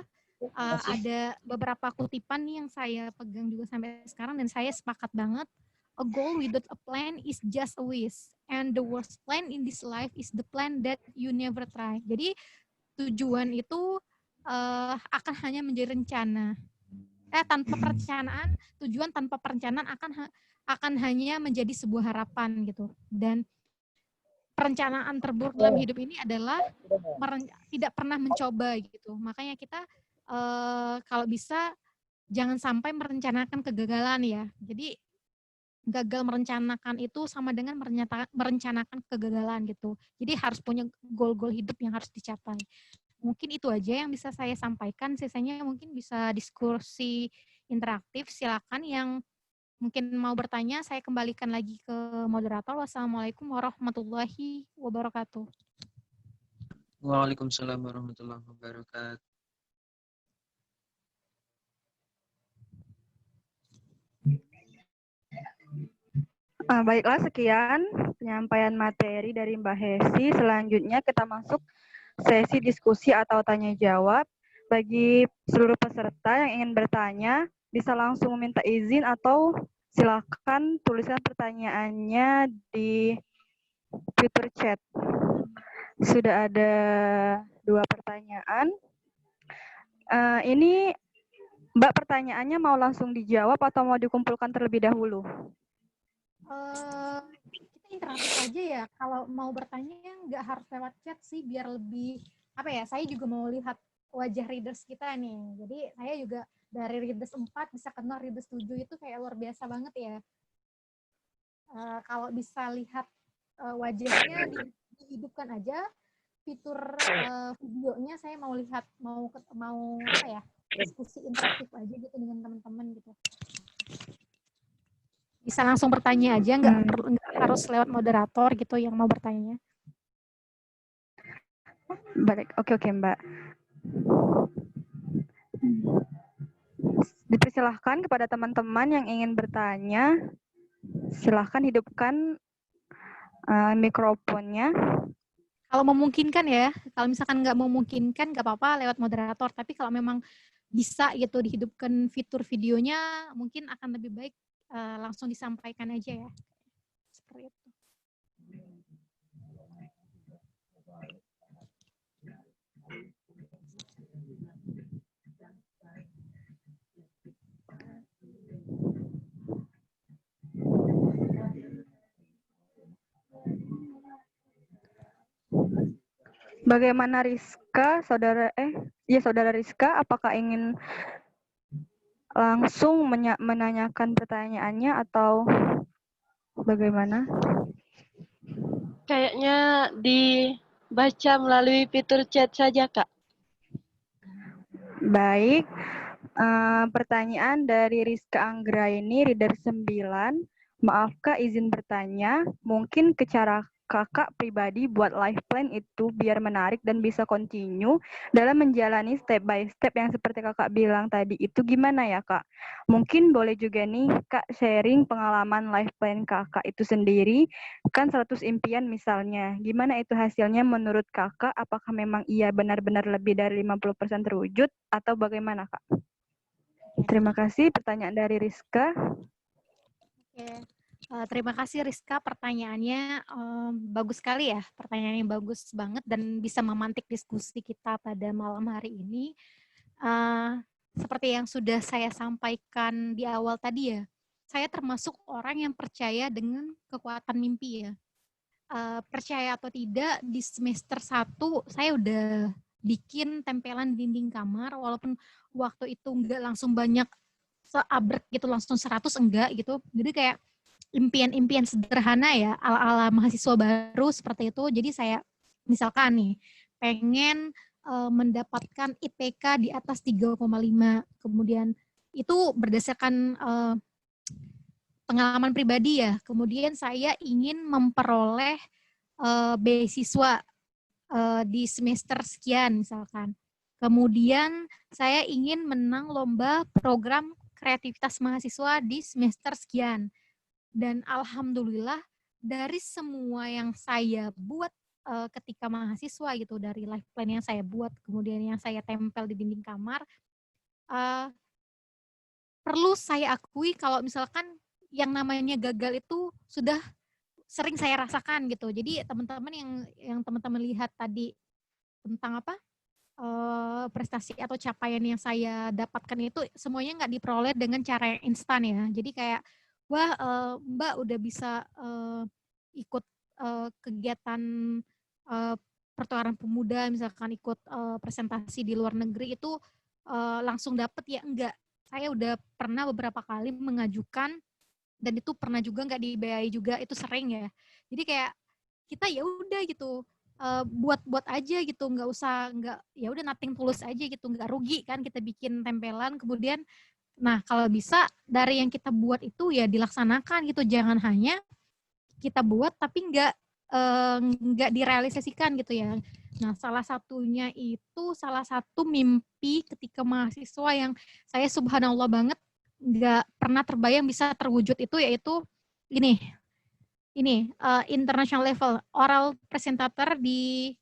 Ada beberapa kutipan nih yang saya pegang juga sampai sekarang dan saya sepakat banget. A goal without a plan is just a wish, and the worst plan in this life is the plan that you never try. Jadi tujuan itu akan hanya menjadi rencana. Tanpa perencanaan, tujuan tanpa perencanaan akan hanya menjadi sebuah harapan gitu. Dan perencanaan terburuk dalam hidup ini adalah tidak pernah mencoba gitu. Makanya kita kalau bisa jangan sampai merencanakan kegagalan ya. Jadi gagal merencanakan itu sama dengan merencanakan kegagalan gitu. Jadi harus punya goal-goal hidup yang harus dicapai. Mungkin itu aja yang bisa saya sampaikan. Sisanya mungkin bisa diskusi interaktif. Silakan yang mungkin mau bertanya, saya kembalikan lagi ke moderator. Wassalamualaikum warahmatullahi wabarakatuh. Waalaikumsalam warahmatullahi wabarakatuh. Baiklah, sekian penyampaian materi dari Mbak Hesi. Selanjutnya kita masuk sesi diskusi atau tanya jawab. Bagi seluruh peserta yang ingin bertanya, bisa langsung meminta izin atau silakan tuliskan pertanyaannya di fitur chat. Sudah ada 2 pertanyaan. Ini Mbak, pertanyaannya mau langsung dijawab atau mau dikumpulkan terlebih dahulu? Kita interaktif aja ya. Kalau mau bertanya nggak harus lewat chat sih, biar lebih saya juga mau lihat wajah readers kita nih. Jadi saya juga dari readers 4 bisa kenal readers 7 itu kayak luar biasa banget ya. Kalau bisa lihat wajahnya, dihidupkan aja fitur videonya, saya mau lihat, mau diskusi interaktif aja gitu dengan teman-teman gitu. Bisa langsung bertanya aja, nggak harus lewat moderator gitu yang mau bertanya. Baik, oke Mbak. Dipersilahkan kepada teman-teman yang ingin bertanya, silahkan hidupkan mikrofonnya. Kalau memungkinkan ya, kalau misalkan nggak memungkinkan nggak apa-apa lewat moderator, tapi kalau memang bisa gitu dihidupkan fitur videonya, mungkin akan lebih baik langsung disampaikan aja ya. Seperti itu. Bagaimana Rizka, Saudara Rizka, apakah ingin langsung menanyakan pertanyaannya atau bagaimana? Kayaknya dibaca melalui fitur chat saja, Kak. Baik, Pertanyaan dari Rizka Anggraini, reader 9. Maaf Kak, izin bertanya, mungkin ke cara Kakak pribadi buat life plan itu biar menarik dan bisa continue dalam menjalani step by step yang seperti Kakak bilang tadi itu gimana ya Kak? Mungkin boleh juga nih Kak sharing pengalaman life plan Kakak itu sendiri, kan 100 impian misalnya. Gimana itu hasilnya menurut Kakak? Apakah memang iya benar-benar lebih dari 50% terwujud atau bagaimana Kak? Terima kasih pertanyaan dari Rizka. Oke. Terima kasih Rizka, pertanyaannya bagus sekali ya, pertanyaannya bagus banget dan bisa memantik diskusi kita pada malam hari ini. Seperti yang sudah saya sampaikan di awal tadi ya, saya termasuk orang yang percaya dengan kekuatan mimpi ya. Percaya atau tidak, di semester 1 saya udah bikin tempelan di dinding kamar, walaupun waktu itu enggak langsung banyak seabrek gitu, langsung 100 enggak gitu. Jadi kayak impian-impian sederhana ya, ala-ala mahasiswa baru seperti itu. Jadi saya misalkan nih, pengen mendapatkan IPK di atas 3,5. Kemudian itu berdasarkan pengalaman pribadi ya. Kemudian saya ingin memperoleh beasiswa di semester sekian misalkan. Kemudian saya ingin menang lomba program kreativitas mahasiswa di semester sekian. Dan alhamdulillah dari semua yang saya buat ketika mahasiswa gitu, dari life plan yang saya buat, kemudian yang saya tempel di dinding kamar, perlu saya akui kalau misalkan yang namanya gagal itu sudah sering saya rasakan gitu. Jadi teman-teman yang teman-teman lihat tadi tentang apa prestasi atau capaian yang saya dapatkan itu semuanya nggak diperoleh dengan cara yang instan ya. Jadi kayak wah Mbak udah bisa ikut kegiatan pertukaran pemuda, misalkan ikut presentasi di luar negeri itu langsung dapet ya, enggak. Saya udah pernah beberapa kali mengajukan dan itu pernah juga nggak dibiayai juga, itu sering ya. Jadi kayak kita ya udah gitu buat aja gitu, nggak ya udah nothing tulus aja gitu, nggak rugi kan kita bikin tempelan. Kemudian nah kalau bisa dari yang kita buat itu ya dilaksanakan gitu, jangan hanya kita buat tapi nggak direalisasikan gitu ya. Nah salah satunya itu salah satu mimpi ketika mahasiswa yang saya subhanallah banget nggak pernah terbayang bisa terwujud itu, yaitu ini international level oral presentator di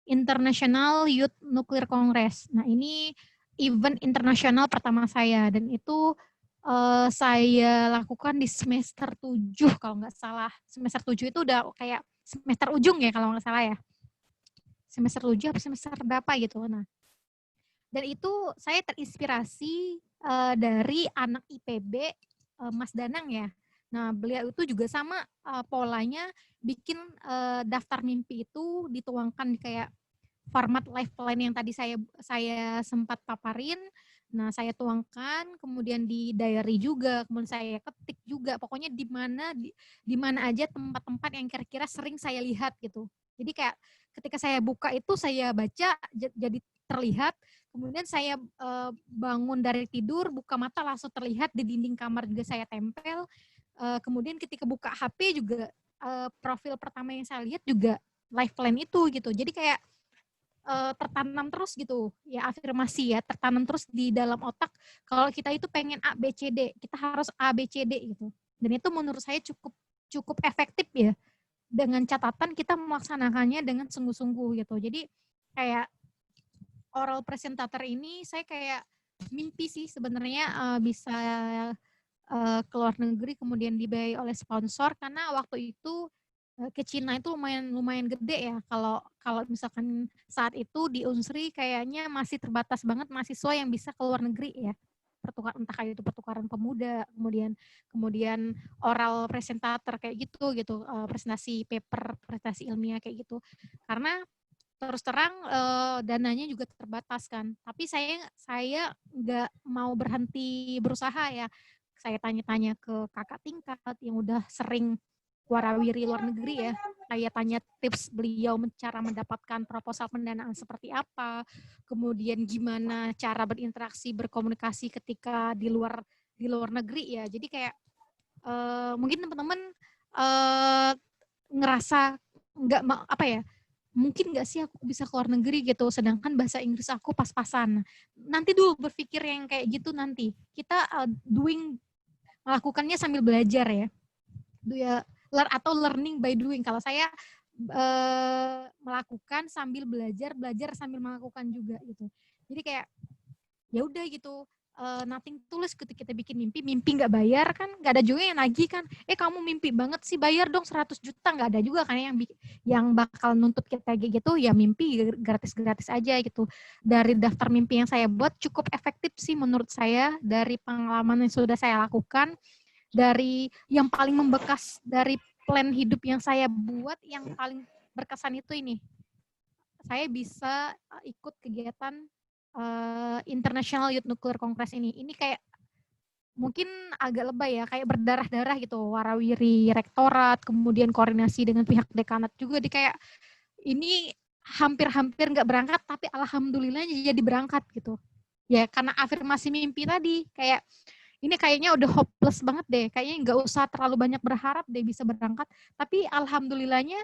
International Youth Nuclear Congress. Nah ini event internasional pertama saya dan itu saya lakukan di semester 7 kalau nggak salah. Semester 7 itu udah kayak semester ujung ya kalau nggak salah ya. Semester 7 atau semester berapa gitu. Nah, dan itu saya terinspirasi dari anak IPB Mas Danang ya. Nah, beliau itu juga sama polanya bikin daftar mimpi itu dituangkan di kayak format life plan yang tadi saya sempat paparin. Nah, saya tuangkan, kemudian di diary juga, kemudian saya ketik juga. Pokoknya di mana aja tempat-tempat yang kira-kira sering saya lihat gitu. Jadi kayak ketika saya buka itu saya baca jadi terlihat. Kemudian saya bangun dari tidur, buka mata langsung terlihat, di dinding kamar juga saya tempel. Kemudian ketika buka HP juga profil pertama yang saya lihat juga life plan itu gitu. Jadi kayak tertanam terus gitu ya, afirmasi ya, tertanam terus di dalam otak kalau kita itu pengen A B C D, kita harus A B C D gitu. Dan itu menurut saya cukup efektif ya, dengan catatan kita melaksanakannya dengan sungguh-sungguh gitu. Jadi kayak oral presentator ini saya kayak mimpi sih sebenarnya bisa ke luar negeri kemudian dibiayai oleh sponsor, karena waktu itu ke Cina itu lumayan gede ya. Kalau misalkan saat itu di Unsri kayaknya masih terbatas banget mahasiswa yang bisa ke luar negeri ya. Entah itu pertukaran pemuda, kemudian oral presentator kayak gitu presentasi paper, presentasi ilmiah kayak gitu. Karena terus terang dananya juga terbatas kan. Tapi saya nggak mau berhenti berusaha ya. Saya tanya-tanya ke kakak tingkat yang udah sering warawiri luar negeri ya, kayak tanya tips beliau cara mendapatkan proposal pendanaan seperti apa, kemudian gimana cara berinteraksi berkomunikasi ketika di luar negeri ya. Jadi kayak mungkin teman-teman ngerasa nggak apa ya, mungkin nggak sih aku bisa keluar negeri gitu, sedangkan bahasa Inggris aku pas-pasan. Nanti dulu berpikir yang kayak gitu, nanti kita melakukannya sambil belajar ya, atau learning by doing. Kalau saya melakukan sambil belajar sambil melakukan juga gitu. Jadi kayak ya udah gitu, nothing tulus ketika kita bikin mimpi nggak bayar kan, nggak ada juga yang nagih kan, kamu mimpi banget sih bayar dong 100 juta, nggak ada juga kan yang bakal nuntut kita kayak gitu. Ya mimpi gratis-gratis aja gitu. Dari daftar mimpi yang saya buat cukup efektif sih menurut saya, dari pengalaman yang sudah saya lakukan, dari yang paling membekas dari plan hidup yang saya buat, yang paling berkesan itu ini, saya bisa ikut kegiatan International Youth Nuclear Congress ini. Ini kayak mungkin agak lebay ya, kayak berdarah-darah gitu, warawiri rektorat, kemudian koordinasi dengan pihak dekanat juga. Di kayak ini hampir-hampir nggak berangkat, tapi alhamdulillah jadi berangkat gitu. Ya karena afirmasi mimpi tadi, kayak ini kayaknya udah hopeless banget deh, kayaknya nggak usah terlalu banyak berharap deh bisa berangkat. Tapi alhamdulillahnya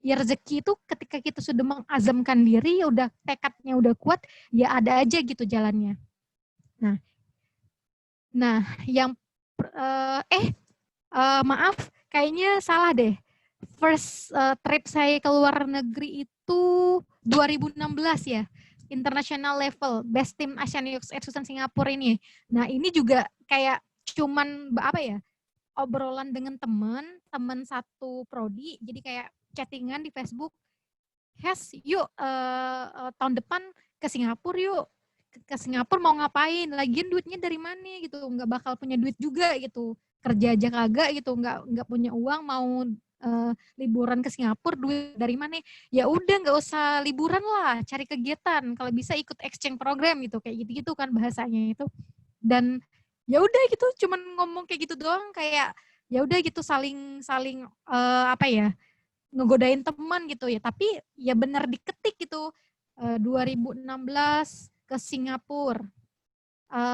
ya rezeki itu ketika kita sudah mengazamkan diri, ya udah tekadnya udah kuat, ya ada aja gitu jalannya. Nah yang maaf, kayaknya salah deh. First trip saya ke luar negeri itu 2016 ya, international level, best team Asian Youth Exclusion Singapura ini. Nah ini juga kayak cuman apa ya, obrolan dengan teman satu prodi, jadi kayak chattingan di Facebook, yuk tahun depan ke Singapura yuk, ke Singapura mau ngapain, lagian duitnya dari mana gitu, nggak bakal punya duit juga gitu, kerja aja kagak gitu, nggak punya uang, mau liburan ke Singapura, duit dari mana? Ya udah nggak usah liburan lah, cari kegiatan, kalau bisa ikut exchange program gitu, kayak gitu kan bahasanya itu. Dan ya udah gitu, cuman ngomong kayak gitu doang, kayak ya udah gitu, saling apa ya, ngegodain teman gitu ya, tapi ya benar diketik gitu. 2016 ke Singapura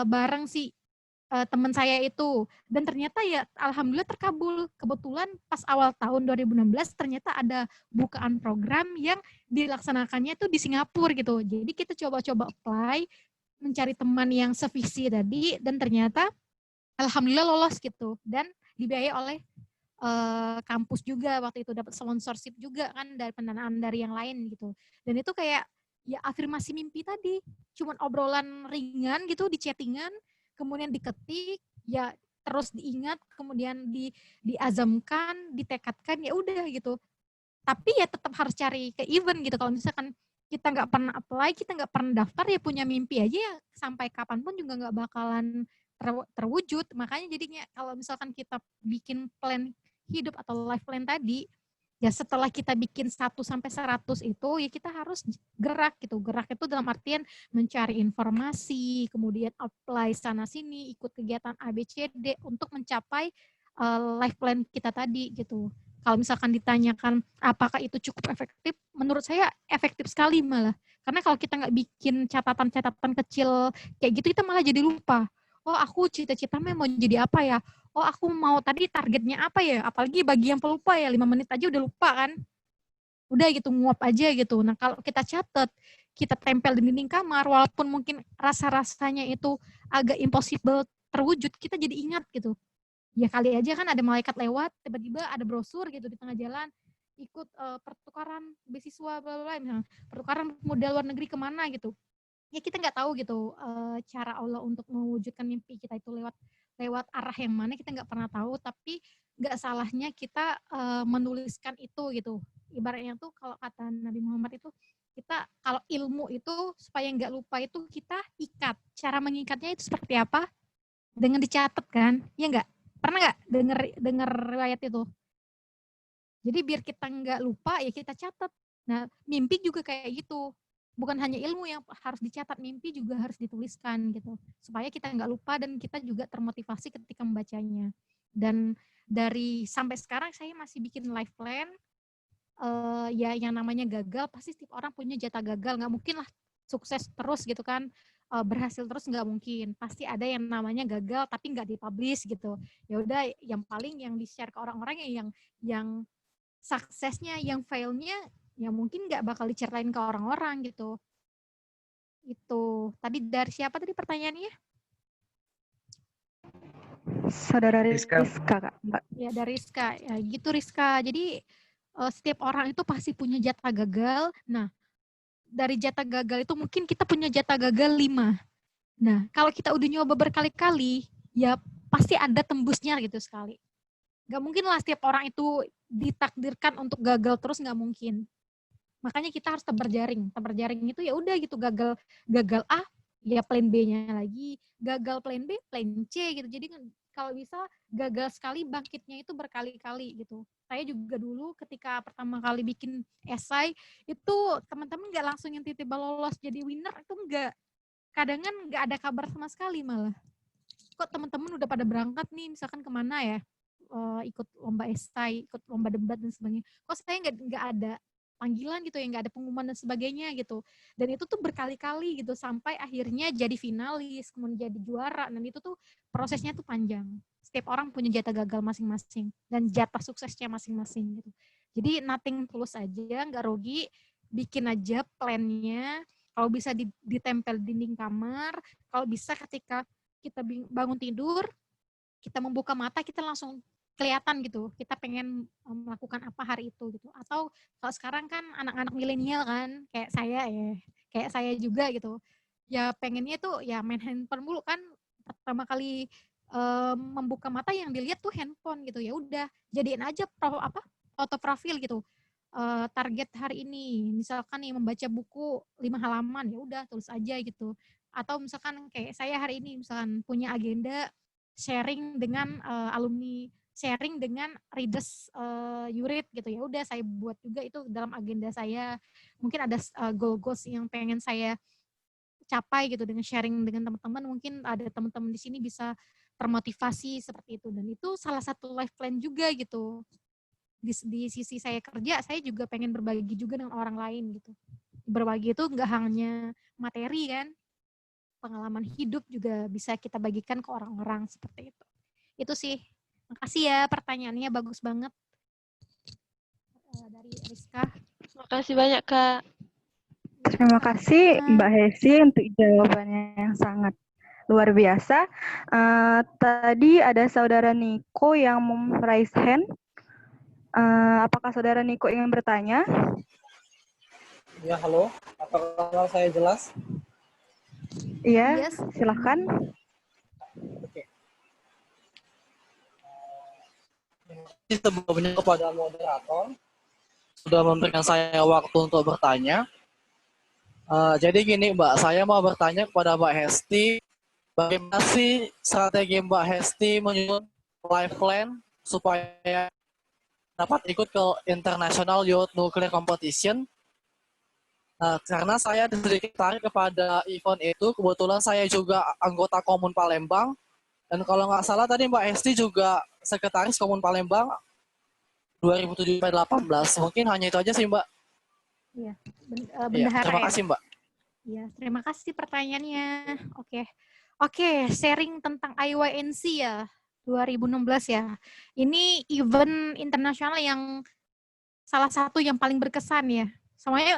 bareng si teman saya itu, dan ternyata ya alhamdulillah terkabul. Kebetulan pas awal tahun 2016 ternyata ada bukaan program yang dilaksanakannya itu di Singapura gitu. Jadi kita coba-coba apply, mencari teman yang sevisi tadi, dan ternyata alhamdulillah lolos gitu, dan dibiayai oleh kampus juga. Waktu itu dapat sponsorship juga kan dari pendanaan dari yang lain gitu. Dan itu kayak ya afirmasi mimpi tadi, cuman obrolan ringan gitu di chattingan, kemudian diketik, ya terus diingat, kemudian diazamkan, ditekadkan, ya udah gitu. Tapi ya tetap harus cari ke event gitu. Kalau misalkan kita nggak pernah apply, kita nggak pernah daftar, ya punya mimpi aja ya sampai kapanpun juga nggak bakalan terwujud. Makanya jadinya kalau misalkan kita bikin plan hidup atau life plan tadi, ya setelah kita bikin 1-100 itu, ya kita harus gerak gitu. Gerak itu dalam artian mencari informasi, kemudian apply sana sini, ikut kegiatan ABCD untuk mencapai life plan kita tadi gitu. Kalau misalkan ditanyakan apakah itu cukup efektif, menurut saya efektif sekali malah. Karena kalau kita nggak bikin catatan-catatan kecil kayak gitu, kita malah jadi lupa. Oh, aku cita-citanya mau jadi apa ya? Oh, aku mau tadi targetnya apa ya? Apalagi bagi yang pelupa ya, 5 menit aja udah lupa kan. Udah gitu, nguap aja gitu. Nah, kalau kita catat, kita tempel di dinding kamar, walaupun mungkin rasa-rasanya itu agak impossible terwujud, kita jadi ingat gitu. Ya kali aja kan ada malaikat lewat, tiba-tiba ada brosur gitu di tengah jalan, ikut pertukaran beasiswa, bla bla bla, pertukaran pemuda luar negeri kemana gitu. Ya kita nggak tahu gitu cara Allah untuk mewujudkan mimpi kita itu lewat arah yang mana, kita nggak pernah tahu. Tapi nggak salahnya kita menuliskan itu gitu. Ibaratnya tuh kalau kata Nabi Muhammad itu, kita kalau ilmu itu supaya nggak lupa itu kita ikat. Cara mengikatnya itu seperti apa? Dengan dicatat kan? Ya nggak? Pernah nggak dengar riwayat itu? Jadi biar kita nggak lupa, ya kita catat. Nah, mimpi juga kayak gitu. Bukan hanya ilmu yang harus dicatat, mimpi juga harus dituliskan gitu. Supaya kita nggak lupa dan kita juga termotivasi ketika membacanya. Dan dari sampai sekarang saya masih bikin life plan. Ya yang namanya gagal pasti setiap orang punya jatah gagal, nggak mungkin lah sukses terus gitu kan, berhasil terus nggak mungkin, pasti ada yang namanya gagal tapi nggak dipublish gitu. Ya udah, yang paling yang di-share ke orang-orang yang suksesnya, yang failnya ya mungkin nggak bakal diceritain ke orang-orang gitu. Itu tadi dari siapa tadi pertanyaannya? Saudara Rizka. Rizka, Kak. Mbak. Ya dari Rizka, ya gitu Rizka. Jadi setiap orang itu pasti punya jatah gagal. Nah, dari jatah gagal itu mungkin kita punya jatah gagal 5. Nah, kalau kita udah nyoba berkali-kali, ya pasti ada tembusnya gitu sekali. Gak mungkin lah setiap orang itu ditakdirkan untuk gagal terus, gak mungkin. Makanya kita harus tebar jaring. Tebar jaring itu ya udah gitu, gagal A, ya plan B-nya lagi, gagal plan B, plan C gitu. Jadi kalau bisa gagal sekali, bangkitnya itu berkali-kali gitu. Saya juga dulu ketika pertama kali bikin esai itu teman-teman nggak langsung yang tiba-tiba lolos jadi winner, itu enggak. Kadang kan nggak ada kabar sama sekali malah. Kok teman-teman udah pada berangkat nih, misalkan kemana ya, ikut lomba esai, ikut lomba debat dan sebagainya. Kok saya nggak ada panggilan gitu ya, nggak ada pengumuman dan sebagainya gitu. Dan itu tuh berkali-kali gitu sampai akhirnya jadi finalis, kemudian jadi juara. Dan itu tuh prosesnya tuh panjang. Setiap orang punya jatah gagal masing-masing dan jatah suksesnya masing-masing gitu. Jadi nothing tulus aja, nggak rugi, bikin aja plannya. Kalau bisa ditempel dinding kamar, kalau bisa ketika kita bangun tidur, kita membuka mata, kita langsung kelihatan gitu, kita pengen melakukan apa hari itu gitu. Atau kalau sekarang kan anak-anak milenial kan, kayak saya juga gitu. Ya pengennya tuh ya main handphone mulu kan, pertama kali membuka mata yang dilihat tuh handphone gitu. Ya udah, jadiin aja foto profil gitu. Target hari ini, misalkan nih membaca buku 5 halaman, ya udah tulis aja gitu. Atau misalkan kayak saya hari ini misalkan punya agenda sharing dengan alumni, sharing dengan readers Yurit gitu, ya udah saya buat juga itu dalam agenda saya. Mungkin ada goals yang pengen saya capai gitu dengan sharing dengan teman-teman, mungkin ada teman-teman di sini bisa termotivasi seperti itu, dan itu salah satu life plan juga gitu. Di sisi saya kerja, saya juga pengen berbagi juga dengan orang lain gitu. Berbagi itu nggak hanya materi kan, pengalaman hidup juga bisa kita bagikan ke orang-orang seperti itu. Itu sih. Makasih ya, pertanyaannya bagus banget dari Rizka. Makasih banyak, Kak. Terima kasih Mbak Hesi untuk jawabannya yang sangat luar biasa. Tadi ada saudara Niko yang raise hand. Apakah saudara Niko ingin bertanya? Ya, halo. Apakah saya jelas? Iya, Yes. silakan. Oke. Sebelumnya kepada moderator sudah memberikan saya waktu untuk bertanya. Jadi gini Mbak, saya mau bertanya kepada Mbak Hesti, bagaimana sih strategi Mbak Hesti menyusun life plan supaya dapat ikut ke International Youth Nuclear Competition? Karena saya sedikit tertarik kepada event itu, kebetulan saya juga anggota Komun Palembang, dan kalau nggak salah tadi Mbak Hesti juga sekretaris Komun Palembang 2017-18. Mungkin hanya itu aja sih Mbak. Iya, Ya, bendahara terima ya. kasih Mbak. Ya, terima kasih pertanyaannya. Oke, sharing tentang IYNC ya, 2016 ya. Ini event internasional yang salah satu yang paling berkesan ya.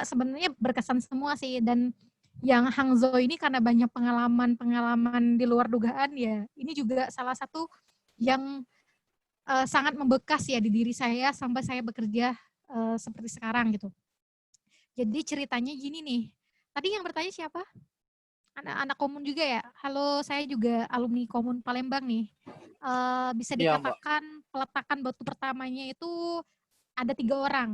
Sebenarnya berkesan semua sih, dan yang Hangzhou ini karena banyak pengalaman di luar dugaan ya. Ini juga salah satu yang sangat membekas ya di diri saya sampai saya bekerja seperti sekarang gitu. Jadi ceritanya gini nih. Tadi yang bertanya siapa? Anak Komun juga ya? Halo, saya juga alumni Komun Palembang nih. Bisa dikatakan peletakan batu pertamanya itu ada 3 orang.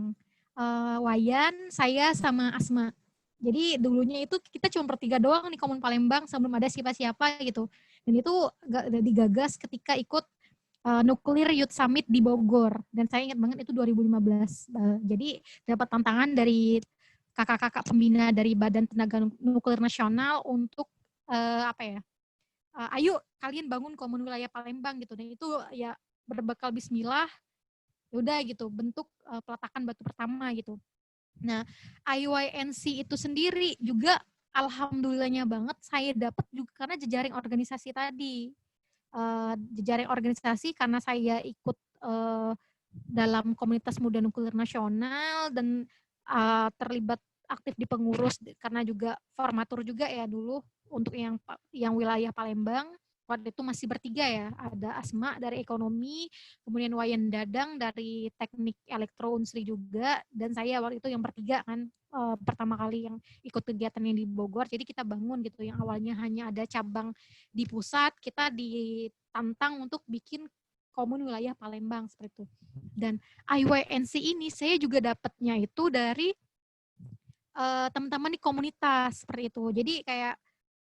Wayan, saya, sama Asma. Jadi dulunya itu kita cuma bertiga doang nih Komun Palembang, sebelum ada siapa-siapa gitu. Dan itu digagas ketika ikut Nuclear Youth Summit di Bogor. Dan saya ingat banget itu 2015. Jadi dapat tantangan dari kakak-kakak pembina dari Badan Tenaga Nuklir Nasional untuk ayo kalian bangun Komun Wilayah Palembang gitu. Dan itu ya berbekal bismillah, ya udah gitu, bentuk peletakan batu pertama gitu. Nah, IYNC itu sendiri juga alhamdulillahnya banget saya dapat juga karena jejaring organisasi tadi. Jejaring organisasi karena saya ikut dalam komunitas muda nuklir nasional dan terlibat aktif di pengurus karena juga formatur juga ya dulu untuk yang wilayah Palembang. Waktu itu masih bertiga ya, ada Asma dari ekonomi, kemudian Wayan Dadang dari teknik elektro Unsri juga, dan saya waktu itu yang bertiga kan pertama kali yang ikut kegiatan yang di Bogor. Jadi kita bangun gitu, yang awalnya hanya ada cabang di pusat, kita ditantang untuk bikin komun wilayah Palembang seperti itu. Dan IYNC ini saya juga dapatnya itu dari teman-teman di komunitas seperti itu. Jadi kayak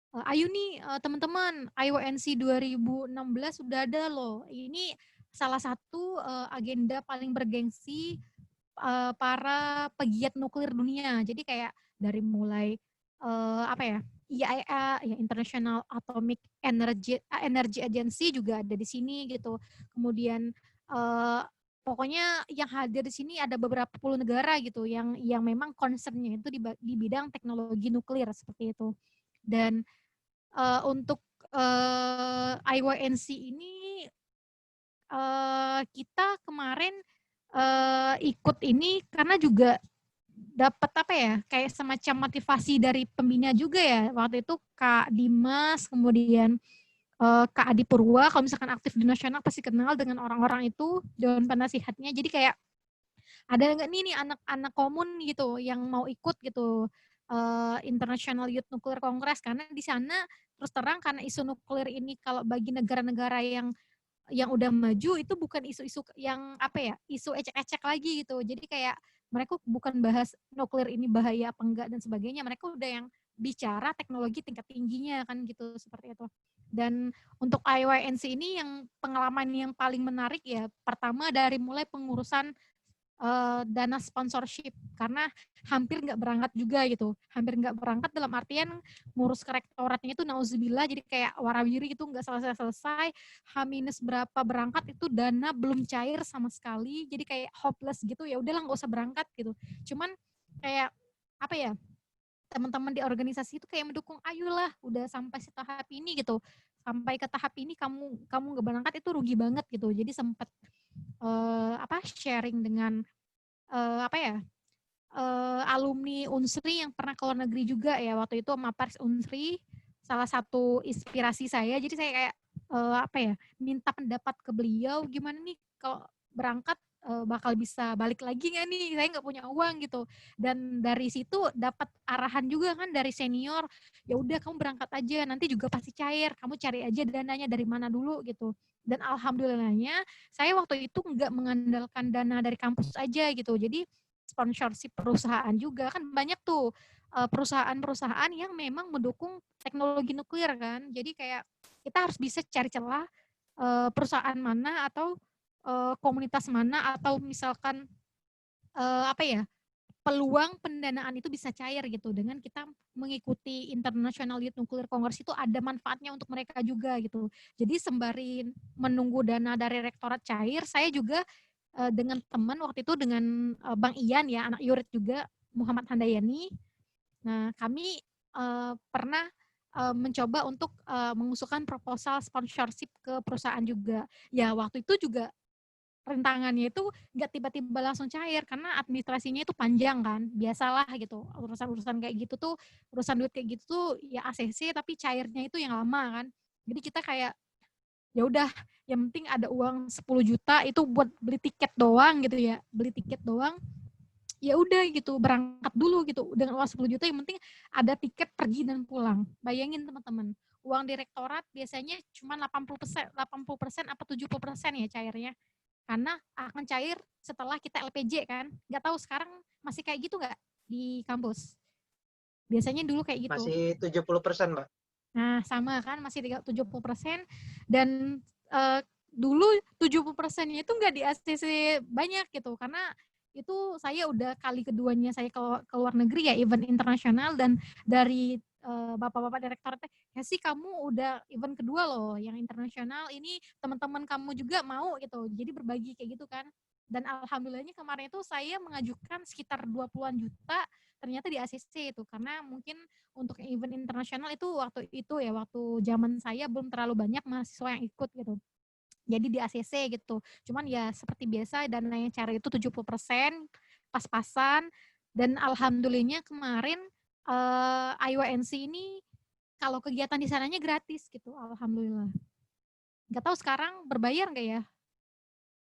ayo nih teman-teman, IYNC 2016 sudah ada loh. Ini salah satu agenda paling bergengsi para pegiat nuklir dunia. Jadi kayak dari mulai IAEA, ya International Atomic Energy Agency juga ada di sini gitu. Kemudian pokoknya yang hadir di sini ada beberapa puluh negara gitu yang memang concernnya itu di bidang teknologi nuklir seperti itu. Dan untuk IYNC ini kita kemarin ikut ini karena juga dapat kayak semacam motivasi dari pembina juga ya. Waktu itu Kak Dimas, kemudian Kak Adi Purwa, kalau misalkan aktif di nasional pasti kenal dengan orang-orang itu, Dewan Penasihatnya. Jadi kayak ada nggak nih anak-anak komun gitu yang mau ikut gitu International Youth Nuclear Congress, karena di sana terus terang karena isu nuklir ini kalau bagi negara-negara yang udah maju itu bukan isu-isu yang isu ecek-ecek lagi gitu. Jadi kayak mereka bukan bahas nuklir ini bahaya apa enggak dan sebagainya, mereka udah yang bicara teknologi tingkat tingginya kan gitu, seperti itu. Dan untuk IYNC ini yang pengalaman yang paling menarik ya, pertama dari mulai pengurusan dana sponsorship, karena hampir nggak berangkat juga gitu, hampir nggak berangkat dalam artian ngurus ke rektoratnya itu nauzubillah, jadi kayak warawiri itu nggak selesai, H- berapa berangkat itu dana belum cair sama sekali, jadi kayak hopeless gitu, ya udahlah nggak usah berangkat gitu. Cuman kayak teman-teman di organisasi itu kayak mendukung, ayolah udah sampai tahap ini gitu, sampai ke tahap ini kamu nggak berangkat itu rugi banget gitu. Jadi sempat sharing dengan alumni Unsri yang pernah ke luar negeri juga ya, waktu itu sama Pers Unsri, salah satu inspirasi saya. Jadi saya kayak minta pendapat ke beliau, gimana nih kalau berangkat bakal bisa balik lagi nggak nih, saya nggak punya uang gitu. Dan dari situ dapat arahan juga kan dari senior, ya udah kamu berangkat aja, nanti juga pasti cair, kamu cari aja dananya dari mana dulu gitu. Dan alhamdulillahnya saya waktu itu nggak mengandalkan dana dari kampus aja gitu, jadi sponsorship perusahaan juga kan banyak tuh perusahaan-perusahaan yang memang mendukung teknologi nuklir kan. Jadi kayak kita harus bisa cari celah perusahaan mana atau komunitas mana, atau misalkan peluang pendanaan itu bisa cair gitu dengan kita mengikuti International Youth Nuclear Congress, itu ada manfaatnya untuk mereka juga gitu. Jadi sembari menunggu dana dari rektorat cair, saya juga dengan teman waktu itu, dengan Bang Ian ya, anak Yurit juga, Muhammad Handayani. Nah, kami pernah mencoba untuk mengusulkan proposal sponsorship ke perusahaan juga. Ya waktu itu juga rintangannya itu nggak tiba-tiba langsung cair karena administrasinya itu panjang kan, biasalah gitu, urusan kayak gitu tuh, urusan duit kayak gitu tuh ya ACC, tapi cairnya itu yang lama kan. Jadi kita kayak ya udah, yang penting ada uang 10 juta itu buat beli tiket doang gitu ya, beli tiket doang, ya udah gitu, berangkat dulu gitu dengan uang 10 juta, yang penting ada tiket pergi dan pulang. Bayangin teman-teman, uang direktorat biasanya cuma 80% apa 70% ya cairnya, karena akan cair setelah kita LPJ kan. Nggak tahu sekarang masih kayak gitu nggak di kampus? Biasanya dulu kayak gitu. Masih 70%, Mbak. Nah, sama kan, masih 70%. Dan dulu 70%-nya itu nggak di ACC banyak gitu, karena itu saya udah kali keduanya saya ke luar negeri ya, event internasional, dan dari bapak-bapak direktur teh, ya sih kamu udah event kedua loh yang internasional, ini teman-teman kamu juga mau gitu, jadi berbagi kayak gitu kan. Dan alhamdulillahnya kemarin itu saya mengajukan sekitar 20-an juta ternyata di ACC itu, karena mungkin untuk event internasional itu waktu itu ya, waktu zaman saya belum terlalu banyak mahasiswa yang ikut gitu. Jadi di ACC gitu. Cuman ya seperti biasa dana yang cari itu 70% pas-pasan, dan alhamdulillahnya kemarin IYNC ini kalau kegiatan di sananya gratis gitu, alhamdulillah. Nggak tahu sekarang berbayar nggak ya?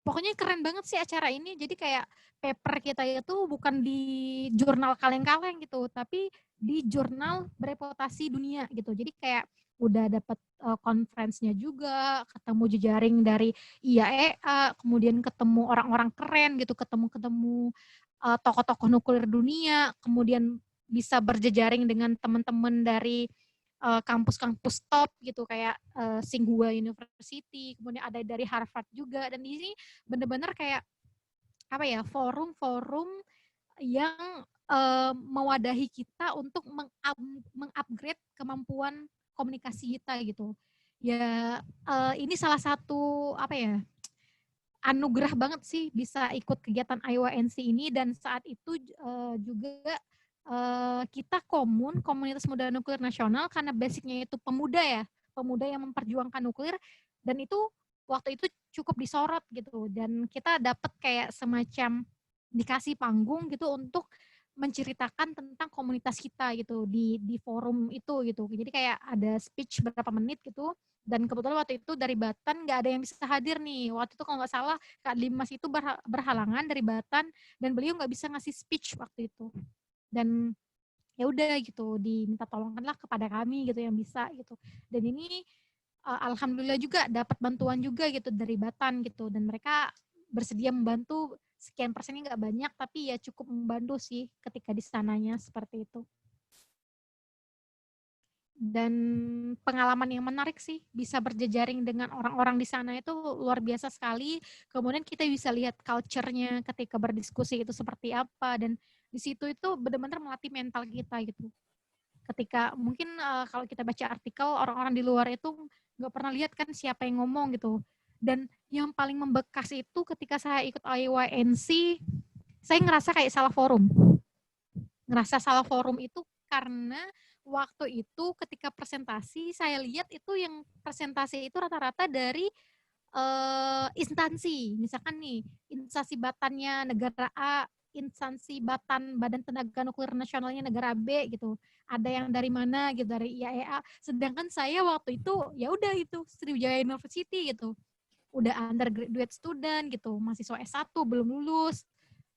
Pokoknya keren banget sih acara ini. Jadi kayak paper kita itu bukan di jurnal kaleng-kaleng gitu, tapi di jurnal bereputasi dunia gitu. Jadi kayak udah dapat conference-nya juga, ketemu jejaring dari IAEA, kemudian ketemu orang-orang keren gitu, ketemu tokoh-tokoh nuklir dunia, kemudian bisa berjejaring dengan teman-teman dari kampus-kampus top gitu kayak Tsinghua University, kemudian ada dari Harvard juga, dan di sini benar-benar kayak apa ya, forum-forum yang mewadahi kita untuk mengupgrade kemampuan komunikasi kita gitu. Ya ini salah satu apa ya, anugerah banget sih bisa ikut kegiatan IYNC ini, dan saat itu juga kita komunitas muda nuklir nasional, karena basicnya itu pemuda ya, pemuda yang memperjuangkan nuklir, dan itu waktu itu cukup disorot gitu, dan kita dapat kayak semacam dikasih panggung gitu untuk menceritakan tentang komunitas kita gitu di forum itu gitu. Jadi kayak ada speech berapa menit gitu, dan kebetulan waktu itu dari Batan nggak ada yang bisa hadir nih. Waktu itu kalau nggak salah Kak Dimas itu berhalangan dari Batan, dan beliau nggak bisa ngasih speech waktu itu. Dan ya udah gitu, diminta tolongkanlah kepada kami gitu yang bisa gitu. Dan ini alhamdulillah juga dapat bantuan juga gitu dari Batan gitu, dan mereka bersedia membantu, sekian persennya nggak banyak tapi ya cukup membantu sih ketika di sananya seperti itu. Dan pengalaman yang menarik sih, bisa berjejaring dengan orang-orang di sana itu luar biasa sekali. Kemudian kita bisa lihat culture-nya ketika berdiskusi itu seperti apa, dan di situ itu benar-benar melatih mental kita gitu. Ketika mungkin kalau kita baca artikel, orang-orang di luar itu nggak pernah lihat kan siapa yang ngomong gitu. Dan yang paling membekas itu ketika saya ikut IYNC, saya ngerasa kayak salah forum. Ngerasa salah forum itu karena waktu itu ketika presentasi, saya lihat itu yang presentasi itu rata-rata dari instansi. Misalkan nih, instansi Batannya negara A, instansi Badan Tenaga Nuklir Nasionalnya negara B gitu. Ada yang dari mana gitu, dari IAEA. Sedangkan saya waktu itu ya udah itu Sriwijaya University gitu. Udah undergraduate student gitu, mahasiswa S1 belum lulus.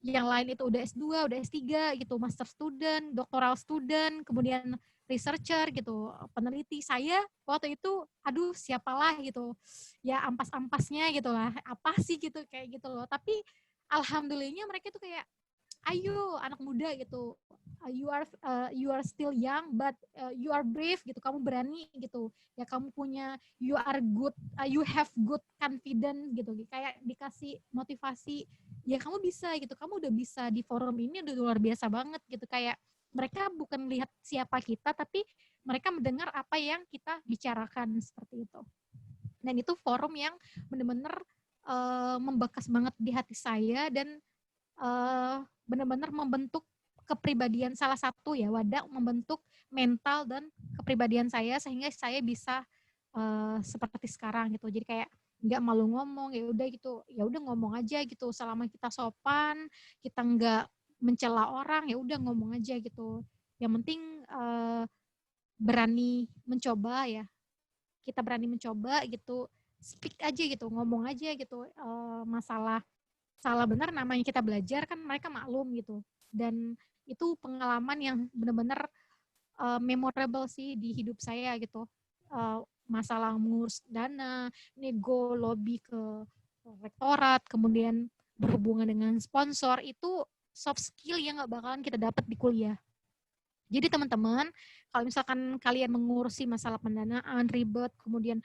Yang lain itu udah S2, udah S3 gitu, master student, doctoral student, kemudian researcher gitu, peneliti. Saya waktu itu aduh siapalah gitu. Ya ampas-ampasnya gitu lah. Apa sih gitu kayak gitu loh. Tapi alhamdulillahnya mereka tuh kayak ayo anak muda gitu. You are still young but you are brave gitu. Kamu berani gitu. Ya kamu punya, you are good, you have good confidence gitu. Kayak dikasih motivasi, ya kamu bisa gitu, kamu udah bisa di forum ini udah luar biasa banget gitu. Kayak mereka bukan lihat siapa kita, tapi mereka mendengar apa yang kita bicarakan seperti itu. Dan itu forum yang benar-benar membekas banget di hati saya, dan benar-benar membentuk kepribadian, salah satu ya wadah membentuk mental dan kepribadian saya, sehingga saya bisa seperti sekarang gitu. Jadi kayak nggak malu ngomong, ya udah gitu, ya udah ngomong aja gitu, selama kita sopan, kita nggak mencela orang, ya udah ngomong aja gitu. Yang penting berani mencoba ya, kita berani mencoba gitu, speak aja gitu, ngomong aja gitu. Masalah salah benar namanya kita belajar kan, mereka maklum gitu. Dan itu pengalaman yang benar-benar memorable sih di hidup saya gitu. Masalah mengurus dana, nego, lobby ke rektorat, kemudian berhubungan dengan sponsor, itu soft skill yang nggak bakalan kita dapat di kuliah. Jadi teman-teman, kalau misalkan kalian mengurusi masalah pendanaan ribet, kemudian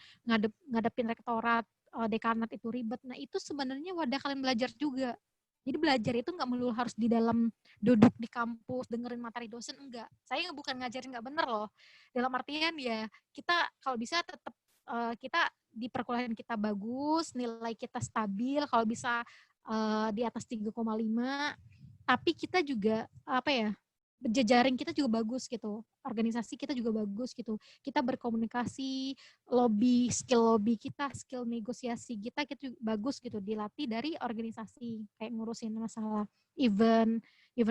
ngadepin rektorat, dekanat itu ribet, nah itu sebenarnya wadah kalian belajar juga. Jadi belajar itu nggak melulu harus di dalam duduk di kampus dengerin materi dosen, enggak. Saya bukan ngajarin nggak bener loh. Dalam artian ya kita kalau bisa tetap kita di perkuliahan kita bagus, nilai kita stabil, kalau bisa di atas 3,5, tapi kita juga apa ya, jejaring kita juga bagus gitu, organisasi kita juga bagus gitu, kita berkomunikasi, skill lobby kita, skill negosiasi kita juga bagus gitu, dilatih dari organisasi, kayak ngurusin masalah event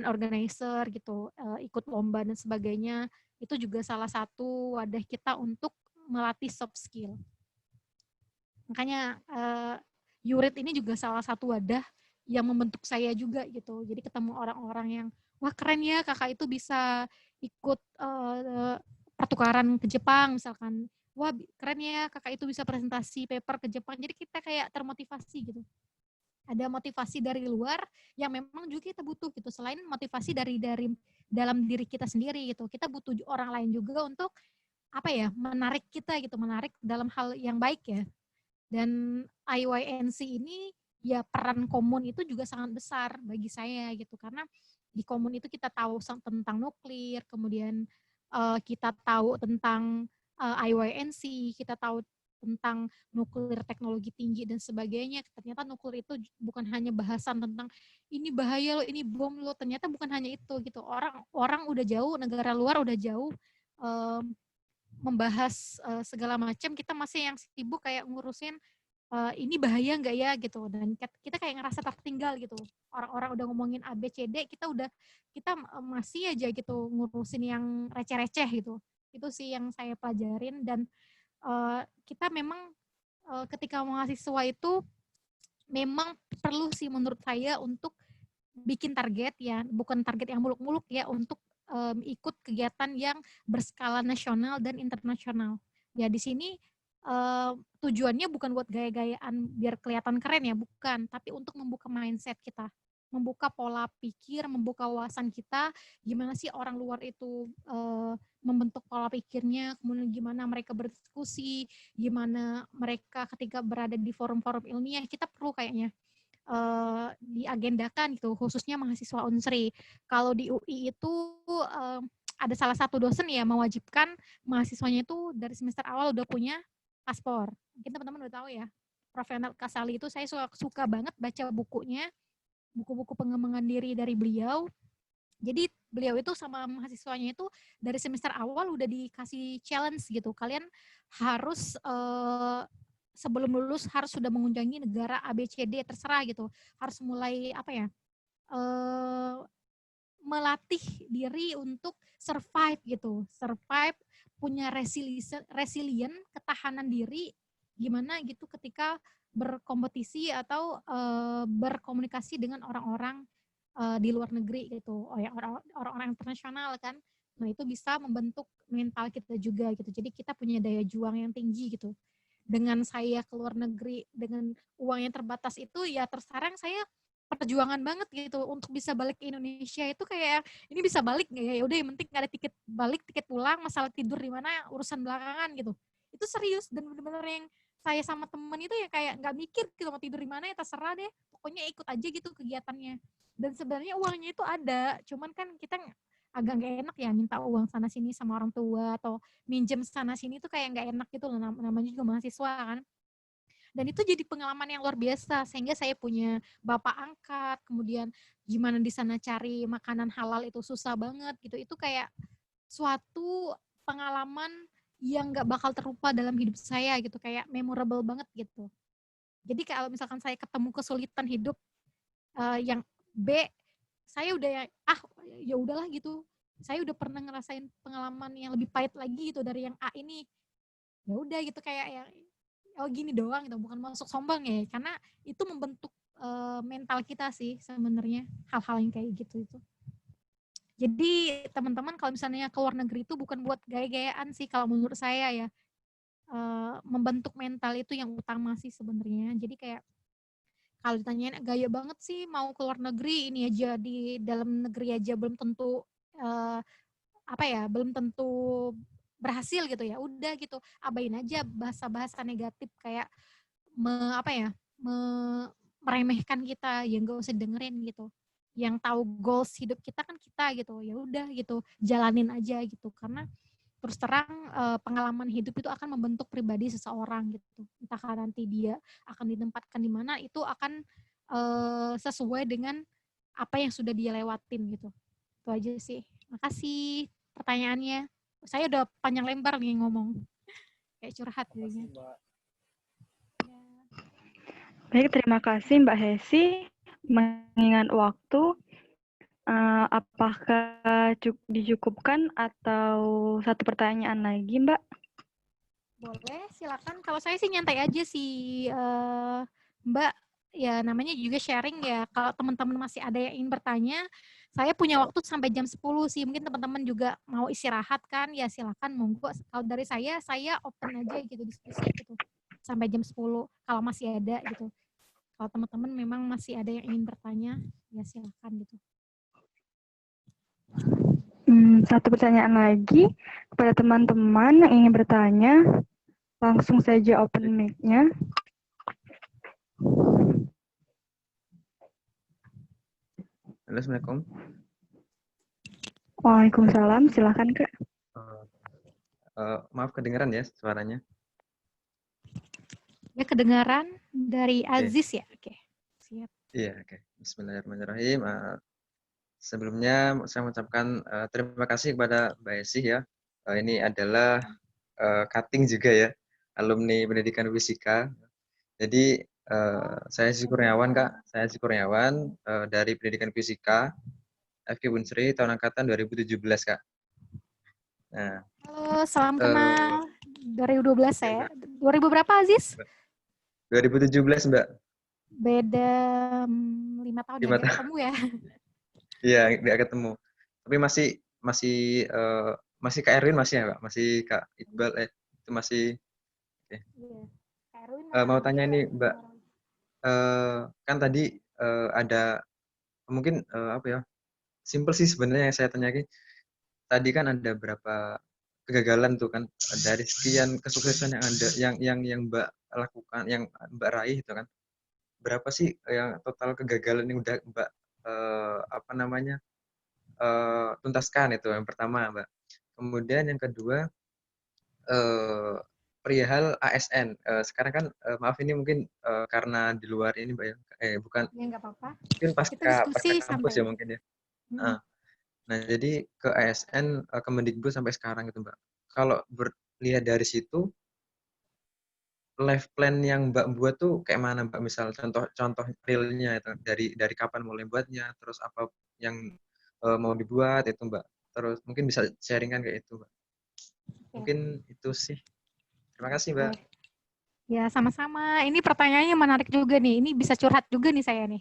organizer gitu, ikut lomba dan sebagainya, itu juga salah satu wadah kita untuk melatih soft skill. Makanya Yurit ini juga salah satu wadah yang membentuk saya juga gitu. Jadi ketemu orang-orang yang wah keren ya kakak itu bisa ikut pertukaran ke Jepang misalkan. Wah keren ya kakak itu bisa presentasi paper ke Jepang. Jadi kita kayak termotivasi gitu. Ada motivasi dari luar yang memang juga kita butuh gitu. Selain motivasi dari dalam diri kita sendiri gitu. Kita butuh orang lain juga untuk apa ya, menarik kita gitu, menarik dalam hal yang baik ya. Dan IYNC ini ya peran komun itu juga sangat besar bagi saya gitu, karena di komun itu kita tahu tentang nuklir, kemudian kita tahu tentang IYNC, kita tahu tentang nuklir teknologi tinggi dan sebagainya. Ternyata nuklir itu bukan hanya bahasan tentang ini bahaya loh, ini bom loh, ternyata bukan hanya itu gitu. Orang udah jauh, negara luar udah jauh membahas segala macam, kita masih yang sibuk kayak ngurusin ini bahaya nggak ya gitu, dan kita kayak ngerasa tertinggal gitu. Orang-orang udah ngomongin A B C D, kita masih aja gitu ngurusin yang receh-receh gitu. Itu sih yang saya pelajarin, dan kita memang ketika mahasiswa itu memang perlu sih menurut saya untuk bikin target ya, bukan target yang muluk-muluk ya, untuk ikut kegiatan yang berskala nasional dan internasional. Ya di sini tujuannya bukan buat gaya-gayaan biar kelihatan keren ya, bukan, tapi untuk membuka mindset kita, membuka pola pikir, membuka wawasan kita, gimana sih orang luar itu membentuk pola pikirnya, kemudian gimana mereka berdiskusi, gimana mereka ketika berada di forum-forum ilmiah, kita perlu kayaknya diagendakan gitu, khususnya mahasiswa Unsri. Kalau di UI itu ada salah satu dosen ya mewajibkan mahasiswanya itu dari semester awal udah punya paspor. Mungkin teman-teman udah tahu ya. Prof. Renat Kasali itu saya suka banget baca bukunya, buku-buku pengembangan diri dari beliau. Jadi beliau itu sama mahasiswanya itu dari semester awal udah dikasih challenge gitu. Kalian harus sebelum lulus harus sudah mengunjungi negara ABCD, terserah gitu. Harus mulai apa ya, melatih diri untuk survive gitu. Survive, punya resilient, ketahanan diri gimana gitu ketika berkompetisi atau berkomunikasi dengan orang-orang di luar negeri gitu, orang-orang internasional kan. Nah itu bisa membentuk mental kita juga gitu. Jadi kita punya daya juang yang tinggi gitu. Dengan saya ke luar negeri dengan uang yang terbatas itu ya tersekarang saya perjuangan banget gitu untuk bisa balik ke Indonesia. Itu kayak ini bisa balik nggak ya? Udah yang penting ada tiket balik, tiket pulang, masalah tidur di mana urusan belakangan gitu. Itu serius, dan benar-benar yang saya sama temen itu ya kayak nggak mikir gitu mau tidur di mana ya terserah deh, pokoknya ikut aja gitu kegiatannya. Dan sebenarnya uangnya itu ada, cuman kan kita agak nggak enak ya minta uang sana sini sama orang tua, atau minjem sana sini tuh kayak nggak enak gitu loh, namanya juga mahasiswa kan. Dan itu jadi pengalaman yang luar biasa, sehingga saya punya bapak angkat, kemudian gimana di sana cari makanan halal itu susah banget gitu. Itu kayak suatu pengalaman yang nggak bakal terlupa dalam hidup saya gitu, kayak memorable banget gitu. Jadi kalau misalkan saya ketemu kesulitan hidup yang B, saya udah ya udahlah gitu. Saya udah pernah ngerasain pengalaman yang lebih pahit lagi gitu dari yang A ini. Ya udah gitu kayak ya gini doang gitu, bukan masuk sombong ya, karena itu membentuk mental kita sih sebenarnya hal-hal yang kayak gitu itu. Jadi teman-teman kalau misalnya ke luar negeri itu bukan buat gaya-gayaan sih kalau menurut saya ya. Membentuk mental itu yang utama sih sebenarnya. Jadi kayak kalau ditanyain gaya banget sih mau ke luar negeri, ini aja di dalam negeri aja belum tentu belum tentu berhasil gitu ya. Udah gitu, abain aja bahasa-bahasa negatif kayak meremehkan kita, ya nggak usah dengerin gitu. Yang tahu goals hidup kita kan kita gitu, ya udah gitu, jalanin aja gitu. Karena terus terang pengalaman hidup itu akan membentuk pribadi seseorang gitu. Entah nanti dia akan ditempatkan di mana, itu akan sesuai dengan apa yang sudah dia lewatin gitu. Itu aja sih. Makasih pertanyaannya. Saya udah panjang lebar nih ngomong. Kayak curhat jadinya. Baik, terima kasih Mbak Hesi. Mengingat waktu, apakah dicukupkan atau satu pertanyaan lagi, Mbak? Boleh, silakan. Kalau saya sih nyantai aja sih, Mbak. Ya namanya juga sharing ya. Kalau teman-teman masih ada yang ingin bertanya, saya punya waktu sampai jam 10 sih. Mungkin teman-teman juga mau istirahat kan, ya silakan monggo. Kalau dari saya open aja gitu diskusi gitu. Sampai jam 10 kalau masih ada gitu. Kalau teman-teman memang masih ada yang ingin bertanya, ya silakan gitu. Satu pertanyaan lagi kepada teman-teman yang ingin bertanya, langsung saja open mic-nya. Halo, Assalamualaikum. Waalaikumsalam, silakan Kak. Maaf kedengaran ya suaranya? Ya kedengaran dari Aziz ya? Oke, siap. Iya, oke. Bismillahirrahmanirrahim. Sebelumnya saya mengucapkan terima kasih kepada Mbak Esi ya. Ini adalah cutting juga ya, alumni pendidikan fisika. Jadi saya Esi Kurniawan Kak, saya Esi Kurniawan dari pendidikan fisika FK Unsri tahun angkatan 2017 Kak. Nah, Halo, salam kenal. 2012 saya. 2000 berapa Aziz? 2017 Mbak. Beda 5 tahun 5 ya, nggak ketemu ya. Iya, nggak ketemu. Tapi masih Kak Erwin masih ya Kak? Masih Kak Iqbal itu masih. Okay. Iya. Kak Erwin Mau tanya ini Mbak, kan tadi ada mungkin apa ya? Simpel sih sebenarnya yang saya tanyakan. Tadi kan ada berapa kegagalan tuh kan dari sekian kesuksesan yang ada yang Mbak lakukan, yang Mbak raih itu kan. Berapa sih yang total kegagalan yang udah Mbak apa namanya? Tuntaskan itu yang pertama, Mbak. Kemudian yang kedua perihal ASN. Sekarang kan maaf ini mungkin karena di luar ini Mbak ya. Bukan. Ya nggak apa-apa. Mungkin Kita pasca diskusi kampus sampai. ya mungkin ya. Nah, jadi ke ASN Kemendikbud sampai sekarang gitu, Mbak. Kalau lihat dari situ life plan yang Mbak buat tuh kayak mana, Mbak? Misal contoh realnya itu dari kapan mulai buatnya, terus apa yang mau dibuat itu, Mbak. Terus mungkin bisa sharingan kayak itu, Mbak. Mungkin itu sih. Terima kasih, Mbak. Ya, sama-sama. Ini pertanyaannya menarik juga nih. Ini bisa curhat juga nih saya nih.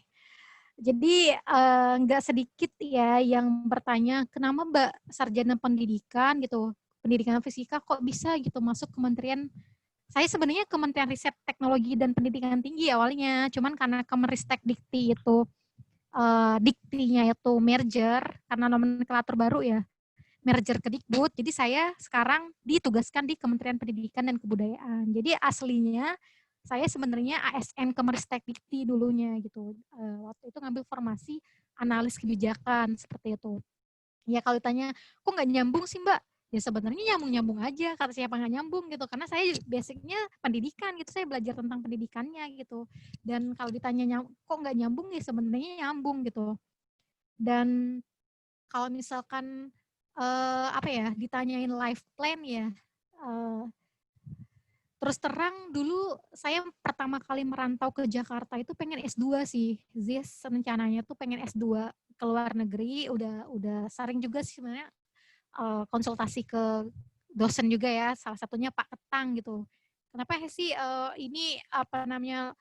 Jadi nggak sedikit ya yang bertanya, kenapa Mbak sarjana pendidikan gitu, pendidikan fisika kok bisa gitu masuk kementerian. Saya sebenarnya Kementerian Riset Teknologi dan Pendidikan Tinggi awalnya, cuman karena Kemenristek Dikti itu diktinya itu merger karena nomenklatur baru ya, merger ke Dikbud. Jadi saya sekarang ditugaskan di Kementerian Pendidikan dan Kebudayaan. Jadi aslinya saya sebenarnya ASN Kemenristek Dikti dulunya gitu. Waktu itu ngambil formasi analis kebijakan seperti itu. Ya kalau ditanya, kok nggak nyambung sih Mbak? Ya sebenarnya nyambung-nyambung aja, kata siapa nggak nyambung gitu, karena saya basicnya pendidikan gitu, saya belajar tentang pendidikannya gitu. Dan kalau ditanya kok nggak nyambung, ya sebenarnya nyambung gitu. Dan kalau misalkan apa ya, ditanyain life plan ya, terus terang dulu saya pertama kali merantau ke Jakarta itu pengen S2 sih, Ziz rencananya tuh pengen S2 ke luar negeri, udah sering juga sih sebenarnya konsultasi ke dosen juga ya, salah satunya Pak Ketang gitu. Kenapa sih ini apa namanya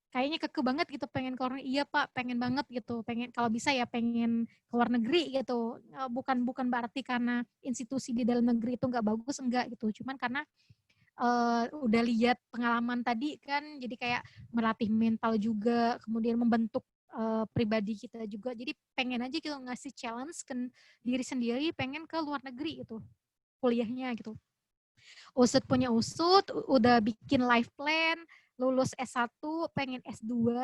kayaknya keke banget gitu pengen ke luar negeri. Iya Pak, pengen banget gitu. Pengen kalau bisa ya pengen ke luar negeri gitu. Bukan berarti karena institusi di dalam negeri itu nggak bagus, enggak gitu. Cuman karena udah lihat pengalaman tadi kan, jadi kayak melatih mental juga, kemudian membentuk pribadi kita juga. Jadi pengen aja gitu ngasih challenge ke diri sendiri, pengen ke luar negeri gitu kuliahnya gitu. Usut punya usut, udah bikin life plan, lulus S1 pengen S2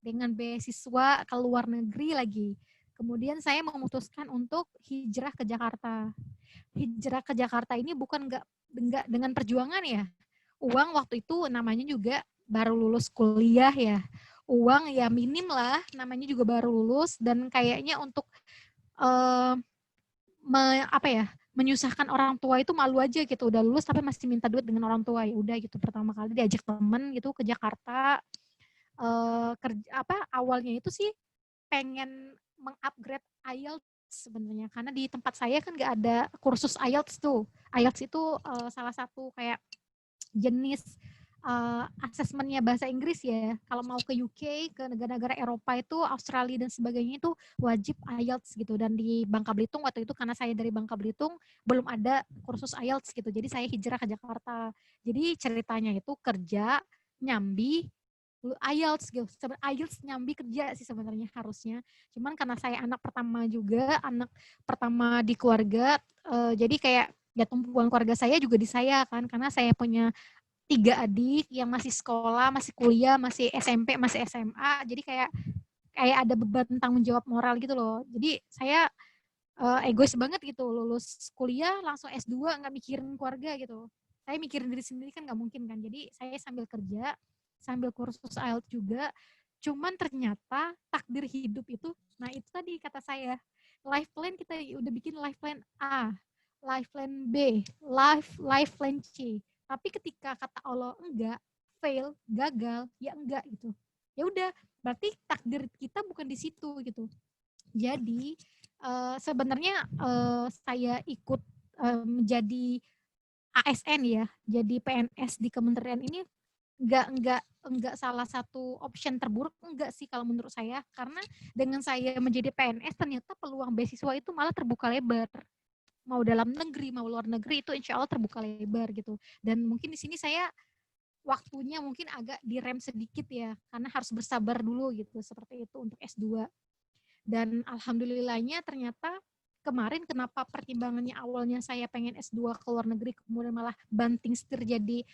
dengan beasiswa ke luar negeri lagi. Kemudian saya memutuskan untuk hijrah ke Jakarta. Hijrah ke Jakarta ini bukan nggak dengan perjuangan ya. Uang waktu itu namanya juga baru lulus kuliah ya. Uang ya minim lah, namanya juga baru lulus, dan kayaknya untuk menyusahkan orang tua itu malu aja gitu. Udah lulus tapi masih minta duit dengan orang tua. Ya udah gitu, pertama kali diajak temen gitu ke Jakarta. Awalnya itu sih pengen mengupgrade IELTS sebenarnya, karena di tempat saya kan nggak ada kursus IELTS tuh. IELTS itu salah satu kayak jenis asesmennya bahasa Inggris ya. Kalau mau ke UK, ke negara-negara Eropa itu, Australia dan sebagainya itu wajib IELTS gitu. Dan di Bangka Belitung waktu itu, karena saya dari Bangka Belitung, belum ada kursus IELTS gitu. Jadi saya hijrah ke Jakarta. Jadi ceritanya itu kerja, nyambi, IELTS gitu. IELTS nyambi kerja sih sebenarnya harusnya. Cuman karena saya anak pertama juga, anak pertama di keluarga, jadi kayak ya tumpuan keluarga saya juga di saya kan, karena saya punya 3 adik yang masih sekolah, masih kuliah, masih SMP, masih SMA. Jadi kayak ada beban tanggung jawab moral gitu loh. Jadi saya egois banget gitu, lulus kuliah langsung S2 nggak mikirin keluarga gitu. Saya mikirin diri sendiri kan nggak mungkin kan. Jadi saya sambil kerja, sambil kursus IELTS juga. Cuman ternyata takdir hidup itu, nah itu tadi kata saya, life plan kita udah bikin life plan A, life plan B, life plan C. Tapi ketika kata Allah enggak, fail, gagal, ya enggak gitu. Ya udah, berarti takdir kita bukan di situ gitu. Jadi sebenarnya saya ikut menjadi ASN ya, jadi PNS di kementerian ini enggak salah satu option terburuk, enggak sih kalau menurut saya, karena dengan saya menjadi PNS ternyata peluang beasiswa itu malah terbuka lebar. Mau dalam negeri, mau luar negeri, itu insya Allah terbuka lebar gitu. Dan mungkin di sini saya waktunya mungkin agak direm sedikit ya, karena harus bersabar dulu gitu, seperti itu untuk S2. Dan alhamdulillahnya ternyata kemarin kenapa pertimbangannya awalnya saya pengen S2 ke luar negeri, kemudian malah banting setir jadi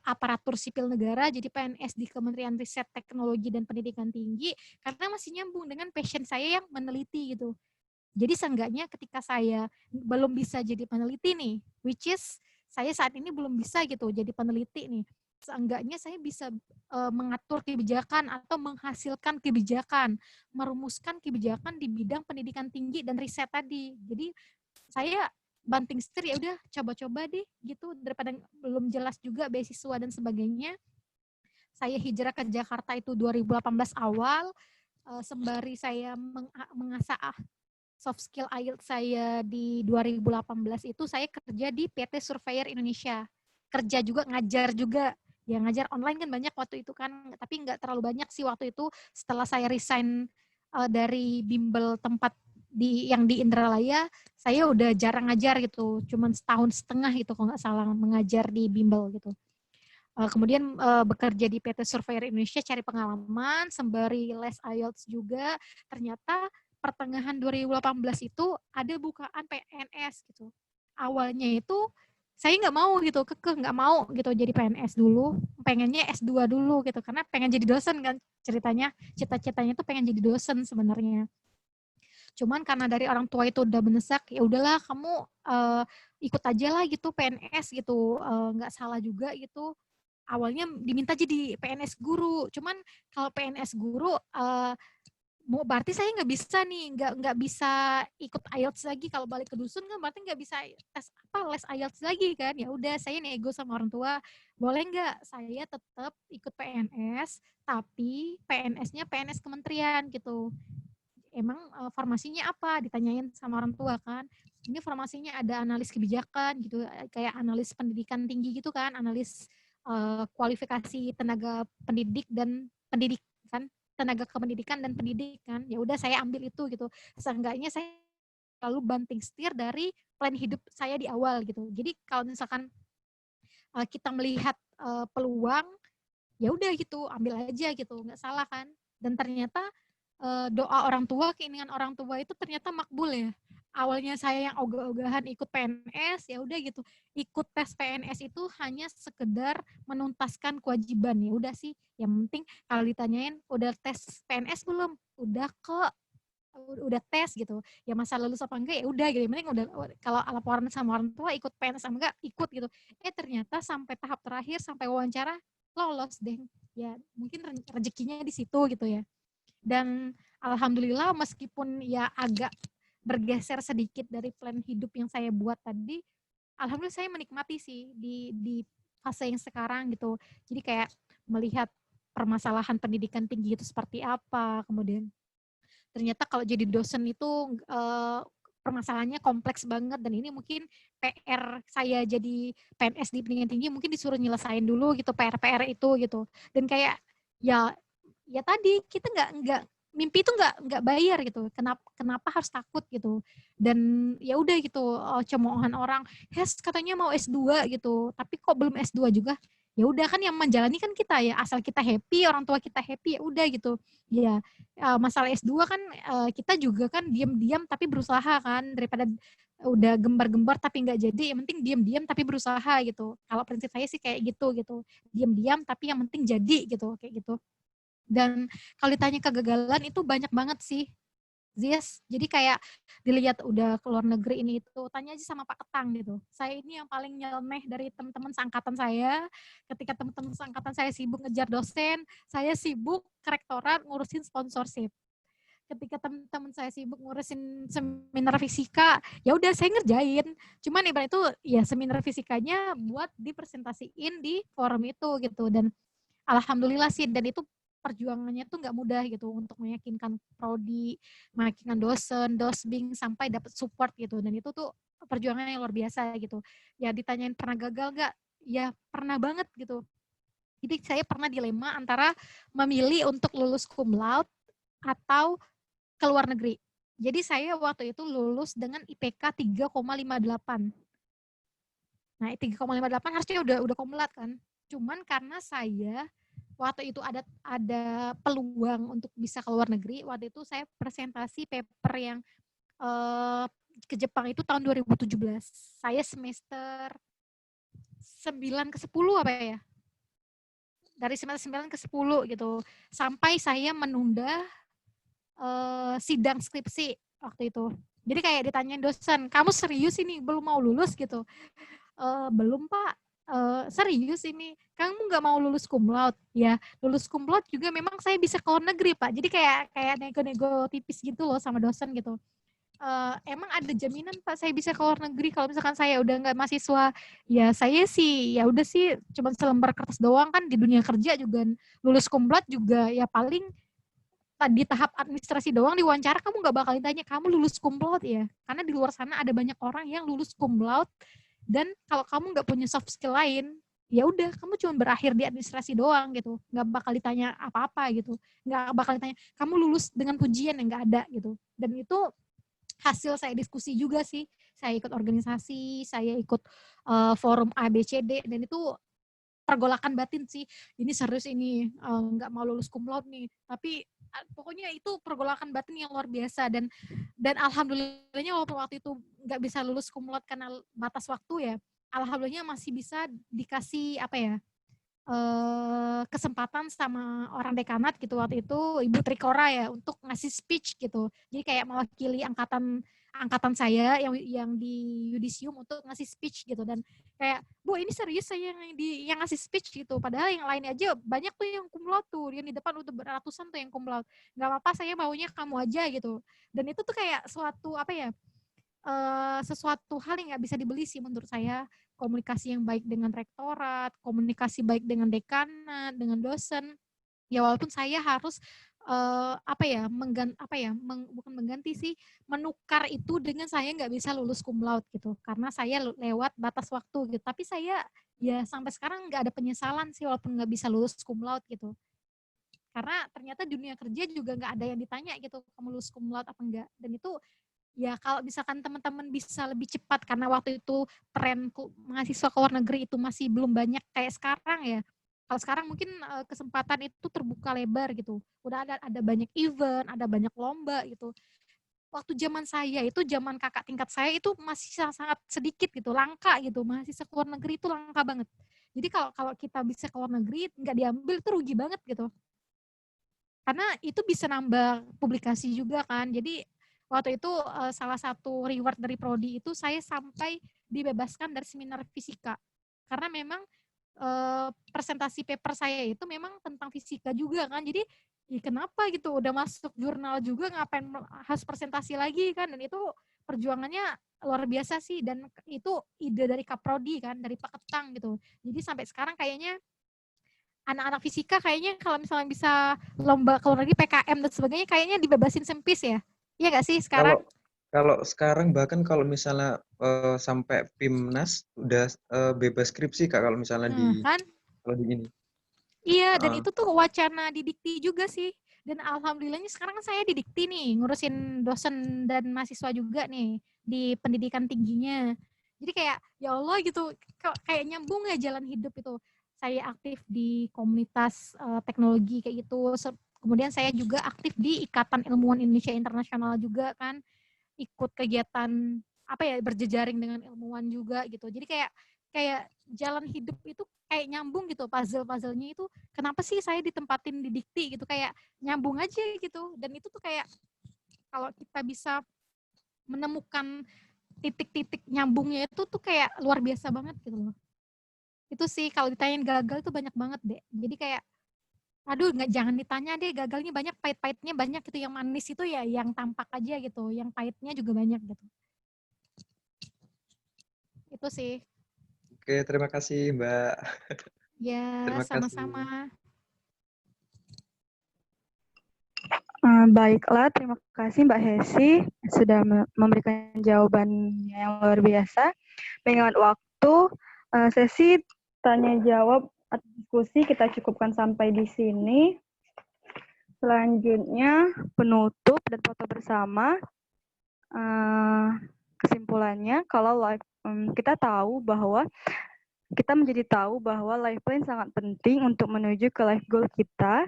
aparatur sipil negara, jadi PNS di Kementerian Riset Teknologi dan Pendidikan Tinggi, karena masih nyambung dengan passion saya yang meneliti gitu. Jadi seenggaknya ketika saya belum bisa jadi peneliti nih, which is saya saat ini belum bisa gitu jadi peneliti nih, seenggaknya saya bisa mengatur kebijakan atau menghasilkan kebijakan, merumuskan kebijakan di bidang pendidikan tinggi dan riset tadi. Jadi saya banting setir, ya udah coba-coba deh gitu, daripada belum jelas juga beasiswa dan sebagainya. Saya hijrah ke Jakarta itu 2018 awal, sembari saya mengasah soft skill IELTS saya di 2018 itu, saya kerja di PT Surveyor Indonesia. Kerja juga, ngajar juga. Ya ngajar online kan banyak waktu itu kan, tapi nggak terlalu banyak sih waktu itu. Setelah saya resign dari bimbel tempat yang di Indralaya, saya udah jarang ngajar gitu. Cuman setahun setengah gitu kalau nggak salah mengajar di bimbel gitu. Kemudian bekerja di PT Surveyor Indonesia, cari pengalaman, sembari les IELTS juga. Ternyata pertengahan 2018 itu ada bukaan PNS gitu. Awalnya itu saya nggak mau gitu, nggak mau gitu jadi PNS dulu, pengennya S2 dulu gitu, karena pengen jadi dosen kan ceritanya, cita-citanya tuh pengen jadi dosen sebenarnya. Cuman karena dari orang tua itu udah mendesak, ya udahlah kamu ikut aja lah gitu PNS gitu, nggak salah juga gitu. Awalnya diminta jadi PNS guru, cuman kalau PNS guru berarti saya nggak bisa nih, nggak bisa ikut IELTS lagi. Kalau balik ke dusun kan berarti nggak bisa les IELTS lagi kan. Ya udah, saya nego sama orang tua, boleh nggak saya tetap ikut PNS, tapi PNS-nya PNS kementerian gitu. Emang formasinya apa? Ditanyain sama orang tua kan. Ini formasinya ada analis kebijakan gitu, kayak analis pendidikan tinggi gitu kan, analis kualifikasi tenaga pendidik dan pendidikan, tenaga kependidikan dan pendidikan. Ya udah, saya ambil itu gitu. Seenggaknya saya lalu banting setir dari plan hidup saya di awal gitu. Jadi kalau misalkan kita melihat peluang, ya udah gitu, ambil aja gitu, nggak salah kan. Dan ternyata doa orang tua, keinginan orang tua itu ternyata makbul ya. awalnya saya yang ogah-ogahan ikut PNS, ya udah gitu. Ikut tes PNS itu hanya sekedar menuntaskan kewajiban, ya udah sih. Yang penting kalau ditanyain udah tes PNS belum? Udah tes gitu. Ya masa lulus apa enggak ya udah gitu. Yang penting udah, kalau laporan sama orang tua ikut PNS sama enggak ikut gitu. Ternyata sampai tahap terakhir sampai wawancara lolos deh. Ya mungkin rezekinya di situ gitu ya. Dan alhamdulillah meskipun ya agak bergeser sedikit dari plan hidup yang saya buat tadi, alhamdulillah saya menikmati sih di fase yang sekarang gitu. Jadi kayak melihat permasalahan pendidikan tinggi itu seperti apa, kemudian ternyata kalau jadi dosen itu permasalahannya kompleks banget, dan ini mungkin PR saya jadi PNS di pendidikan tinggi mungkin disuruh nyelesain dulu gitu PR itu gitu. Dan kayak ya tadi kita nggak mimpi itu nggak bayar gitu. Kenapa harus takut gitu. Dan ya udah gitu, cemoohan orang, katanya mau S2 gitu, tapi kok belum S2 juga. Ya udah kan yang menjalani kan kita ya, asal kita happy, orang tua kita happy, ya udah gitu. Ya masalah S2 kan kita juga kan diam-diam tapi berusaha kan, daripada udah gembar-gembar tapi nggak jadi, yang penting diam-diam tapi berusaha gitu. Kalau prinsip saya sih kayak gitu. Diam-diam tapi yang penting jadi gitu, kayak gitu. Dan kalau ditanya kegagalan itu banyak banget sih, Zias. Jadi kayak dilihat udah ke luar negeri ini itu, tanya aja sama Pak Ketang gitu. Saya ini yang paling nyeleneh dari teman-teman seangkatan saya. Ketika teman-teman seangkatan saya sibuk ngejar dosen, saya sibuk ke rektorat ngurusin sponsorship. Ketika teman-teman saya sibuk ngurusin seminar fisika, ya udah saya ngerjain. Cuman ibarat itu ya seminar fisikanya buat dipresentasiin di forum itu gitu. Dan alhamdulillah sih, dan itu perjuangannya tuh nggak mudah gitu untuk meyakinkan prodi, meyakinkan dosen, dosbing sampai dapat support gitu. Dan itu tuh perjuangan yang luar biasa gitu. Ya ditanyain pernah gagal nggak? Ya pernah banget gitu. Jadi saya pernah dilema antara memilih untuk lulus cum laude atau ke luar negeri. Jadi saya waktu itu lulus dengan IPK 3,58. Nah, 3,58 harusnya udah cum laude kan. Cuman karena saya waktu itu ada peluang untuk bisa ke luar negeri, waktu itu saya presentasi paper yang ke Jepang itu tahun 2017. Saya semester 9 ke 10 apa ya? Dari semester 9 ke 10 gitu. Sampai saya menunda sidang skripsi waktu itu. Jadi kayak ditanyain dosen, kamu serius ini belum mau lulus gitu? Belum Pak, serius ini, kamu nggak mau lulus cum laude? Ya, lulus cum laude juga memang saya bisa ke luar negeri Pak. Jadi kayak nego-nego tipis gitu loh sama dosen gitu. Emang ada jaminan Pak saya bisa ke luar negeri kalau misalkan saya udah nggak mahasiswa? Ya saya sih, ya udah sih cuma selembar kertas doang kan, di dunia kerja juga lulus cum laude juga ya paling di tahap administrasi doang, diwawancara kamu nggak bakal ditanya kamu lulus cum laude ya, karena di luar sana ada banyak orang yang lulus cum laude, dan kalau kamu nggak punya soft skill lain, ya udah kamu cuma berakhir di administrasi doang gitu, nggak bakal ditanya apa-apa gitu, nggak bakal ditanya kamu lulus dengan pujian yang nggak ada gitu. Dan itu hasil saya diskusi juga sih, saya ikut organisasi, saya ikut forum ABCD, dan itu pergolakan batin sih, ini serius ini nggak mau lulus cum laude nih, tapi pokoknya itu pergolakan batin yang luar biasa. Dan alhamdulillahnya walaupun waktu itu nggak bisa lulus cum laude karena batas waktu ya, alhamdulillahnya masih bisa dikasih apa ya, kesempatan sama orang dekanat gitu waktu itu, Ibu Trikora ya, untuk ngasih speech gitu. Jadi kayak mewakili angkatan saya yang di yudisium untuk ngasih speech gitu. Dan kayak, Bu ini serius saya yang ngasih speech gitu, padahal yang lain aja banyak tuh yang cum laude tuh, yang di depan udah beratusan tuh yang cum laude. Nggak apa-apa, saya maunya kamu aja gitu. Dan itu tuh kayak suatu apa ya, sesuatu hal yang nggak bisa dibeli sih menurut saya. Komunikasi yang baik dengan rektorat, komunikasi baik dengan dekanat, dengan dosen. Ya walaupun saya harus bukan mengganti sih, menukar itu dengan saya nggak bisa lulus cum laude gitu, karena saya lewat batas waktu gitu. Tapi saya ya sampai sekarang nggak ada penyesalan sih walaupun nggak bisa lulus cum laude gitu. Karena ternyata dunia kerja juga nggak ada yang ditanya gitu, kamu lulus cum laude apa enggak. Dan itu ya kalau misalkan teman-teman bisa lebih cepat, karena waktu itu tren mahasiswa ke luar negeri itu masih belum banyak kayak sekarang ya. Kalau sekarang mungkin kesempatan itu terbuka lebar gitu. Udah ada banyak event, ada banyak lomba gitu. waktu zaman saya itu, zaman kakak tingkat saya itu masih sangat sedikit gitu, langka gitu, mahasiswa ke luar negeri itu langka banget. Jadi kalau kalau kita bisa ke luar negeri nggak diambil itu rugi banget gitu. Karena itu bisa nambah publikasi juga kan. Jadi waktu itu salah satu reward dari prodi itu saya sampai dibebaskan dari seminar fisika. Karena memang presentasi paper saya itu memang tentang fisika juga kan. Jadi ya kenapa gitu, udah masuk jurnal juga ngapain harus presentasi lagi kan. Dan itu perjuangannya luar biasa sih, dan itu ide dari Kaprodi kan, dari Pak Ketang gitu. Jadi sampai sekarang kayaknya anak-anak fisika kayaknya kalau misalnya bisa lomba ke luar negeri PKM dan sebagainya kayaknya dibebasin sempis ya. Iya nggak sih sekarang? Kalau sekarang bahkan kalau misalnya sampai PIMNAS udah bebas skripsi Kak kalau misalnya Kan? kalau di ini. Iya, dan itu tuh wacana di Dikti juga sih. Dan alhamdulillahnya sekarang saya di Dikti nih, ngurusin dosen dan mahasiswa juga nih di pendidikan tingginya. Jadi kayak ya Allah gitu, kayak nyambung ya jalan hidup itu. Saya aktif di komunitas teknologi kayak gitu. Kemudian saya juga aktif di Ikatan Ilmuwan Indonesia Internasional juga kan, ikut kegiatan apa ya, berjejaring dengan ilmuwan juga gitu. Jadi kayak kayak jalan hidup itu kayak nyambung gitu, puzzle-puzzlenya itu kenapa sih saya ditempatin di Dikti gitu, kayak nyambung aja gitu. Dan itu tuh kayak kalau kita bisa menemukan titik-titik nyambungnya itu tuh kayak luar biasa banget gitu loh. Itu sih kalau ditanyain gagal tuh banyak banget deh. Jadi kayak aduh nggak, jangan ditanya deh, gagalnya banyak, pahit-pahitnya banyak gitu. Yang manis itu ya yang tampak aja gitu, yang pahitnya juga banyak gitu. Itu sih. Oke, terima kasih Mbak. Ya, Terima kasih. sama-sama. Baiklah, terima kasih Mbak Hesi sudah memberikan jawaban yang luar biasa. Mengingat waktu, sesi tanya jawab atau diskusi kita cukupkan sampai di sini. Selanjutnya penutup dan foto bersama. Kesimpulannya, kalau kita menjadi tahu bahwa life plan sangat penting untuk menuju ke life goal kita.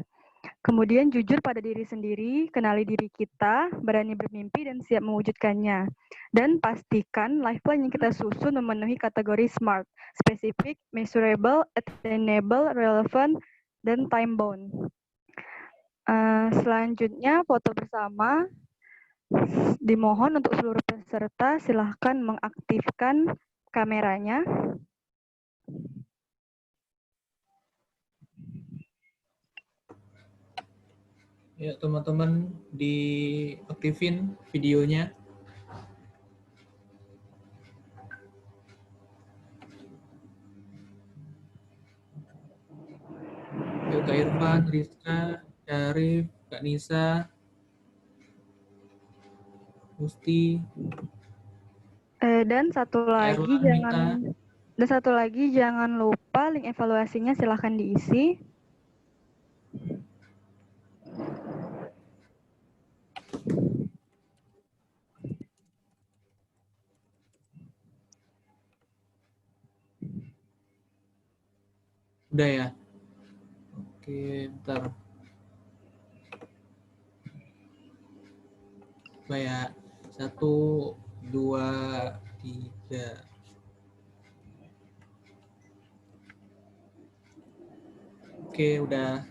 Kemudian jujur pada diri sendiri, kenali diri kita, berani bermimpi dan siap mewujudkannya. Dan pastikan life plan yang kita susun memenuhi kategori SMART, specific, measurable, attainable, relevant, dan time bound. Selanjutnya foto bersama. Dimohon untuk seluruh peserta silahkan mengaktifkan kameranya. Ya, teman-teman diaktifin videonya. Yuk, Kak Irfan, Rizka, Syarif, Kak Nisa, Musti, Dan satu Erlan, lagi jangan lupa link evaluasinya silahkan diisi. udah ya? Oke, bentar. Coba ya. 1, 2, 3. Oke, udah.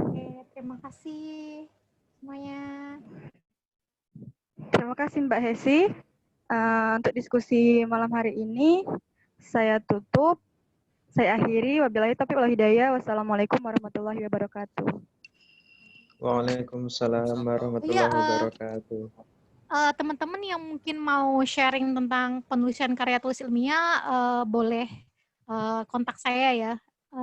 Oke, terima kasih semuanya. Terima kasih Mbak Hesi. Untuk diskusi malam hari ini, saya tutup. Saya akhiri. Wabillahi taufiq wal hidayah. Wassalamualaikum warahmatullahi wabarakatuh. Waalaikumsalam warahmatullahi wabarakatuh. Teman-teman yang mungkin mau sharing tentang penulisan karya tulis ilmiah, boleh kontak saya ya.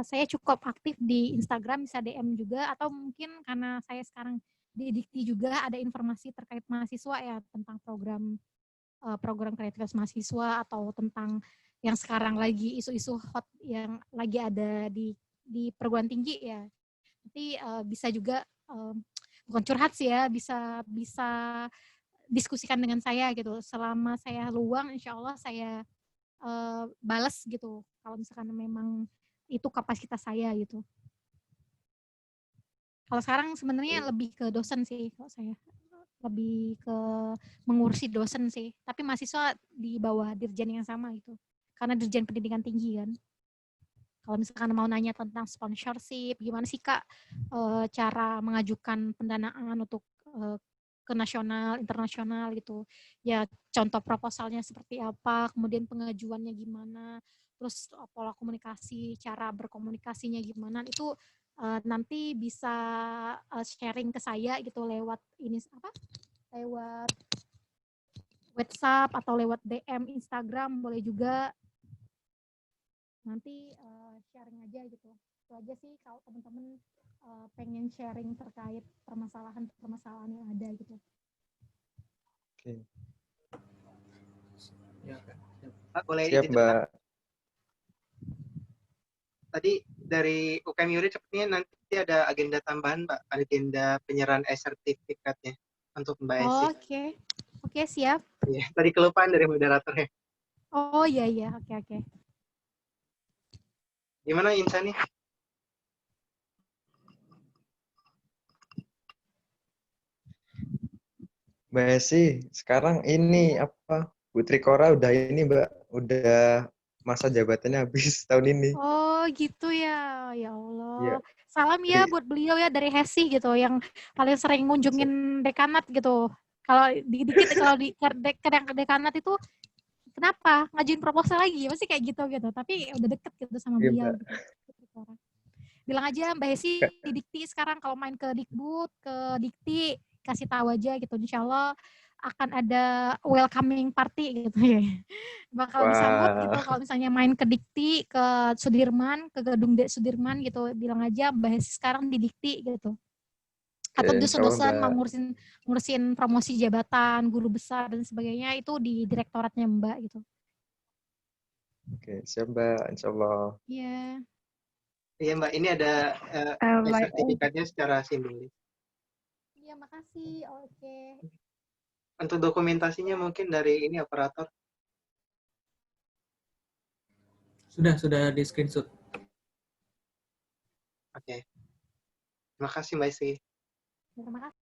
Saya cukup aktif di Instagram, bisa DM juga, atau mungkin karena saya sekarang di Dikti juga ada informasi terkait mahasiswa ya, tentang program kreativitas mahasiswa, atau tentang yang sekarang lagi isu-isu hot yang lagi ada di perguruan tinggi ya. Nanti bisa juga bukan curhat sih ya, bisa diskusikan dengan saya gitu. Selama saya luang, insya Allah saya balas gitu. Kalau misalkan memang itu kapasitas saya gitu. Kalau sekarang sebenarnya lebih ke dosen sih, kalau saya lebih ke mengurusi dosen sih. Tapi mahasiswa di bawah dirjen yang sama gitu, karena dirjen pendidikan tinggi kan. Kalau misalkan mau nanya tentang sponsorship, gimana sih Kak cara mengajukan pendanaan untuk ke nasional, internasional gitu. Ya contoh proposalnya seperti apa, kemudian pengajuannya gimana, terus pola komunikasi, cara berkomunikasinya gimana, itu nanti bisa sharing ke saya gitu lewat ini apa? Lewat WhatsApp atau lewat DM Instagram boleh juga. Nanti sharing aja gitu. Itu aja sih kalau teman-teman pengen sharing terkait permasalahan-permasalahan yang ada gitu. Oke. Ya, Pak, boleh Siap, izin Mbak. tadi dari UKM Yuri sepertinya nanti ada agenda tambahan, Pak, agenda penyerahan e-sertifikatnya untuk Mbak Esi. Oke, siap. Iya, tadi kelupaan dari moderatornya. Oh iya, oke. Gimana Insa nih? Mbak Esi, sekarang ini apa? Putri Kora udah ini, Mbak. Udah masa jabatannya habis tahun ini. Oh gitu ya, ya Allah. Iya. Salam ya Jadi, buat beliau ya dari Hesi gitu, yang paling sering ngunjungin dekanat gitu. Kalau dikit kalau di dekanat itu kenapa ngajuin proposal lagi pasti kayak gitu tapi udah deket gitu sama iya, beliau Mbak. gitu. Bilang aja Mbak Hesi di Dikti sekarang kalau main ke Dikbud, ke Dikti kasih tahu aja gitu, insya Allah akan ada welcoming party gitu ya, bakal disambut gitu. Wah, Kalau misalnya main ke Dikti, ke Sudirman, ke gedung Sudirman gitu, bilang aja Mbak Hesi sekarang di Dikti gitu. oke, Atau insya Allah, dosen-dosen mau Mbak. ngurusin promosi jabatan, guru besar dan sebagainya itu di direktoratnya Mbak gitu. Oke, siap, Mbak. Insya Allah. Iya. Iya Mbak, ini ada sertifikatnya secara simbolis. Iya, makasih. Oke. Untuk dokumentasinya mungkin dari ini operator. Sudah di screenshot. Oke. Terima kasih Mbak Esi. Terima kasih.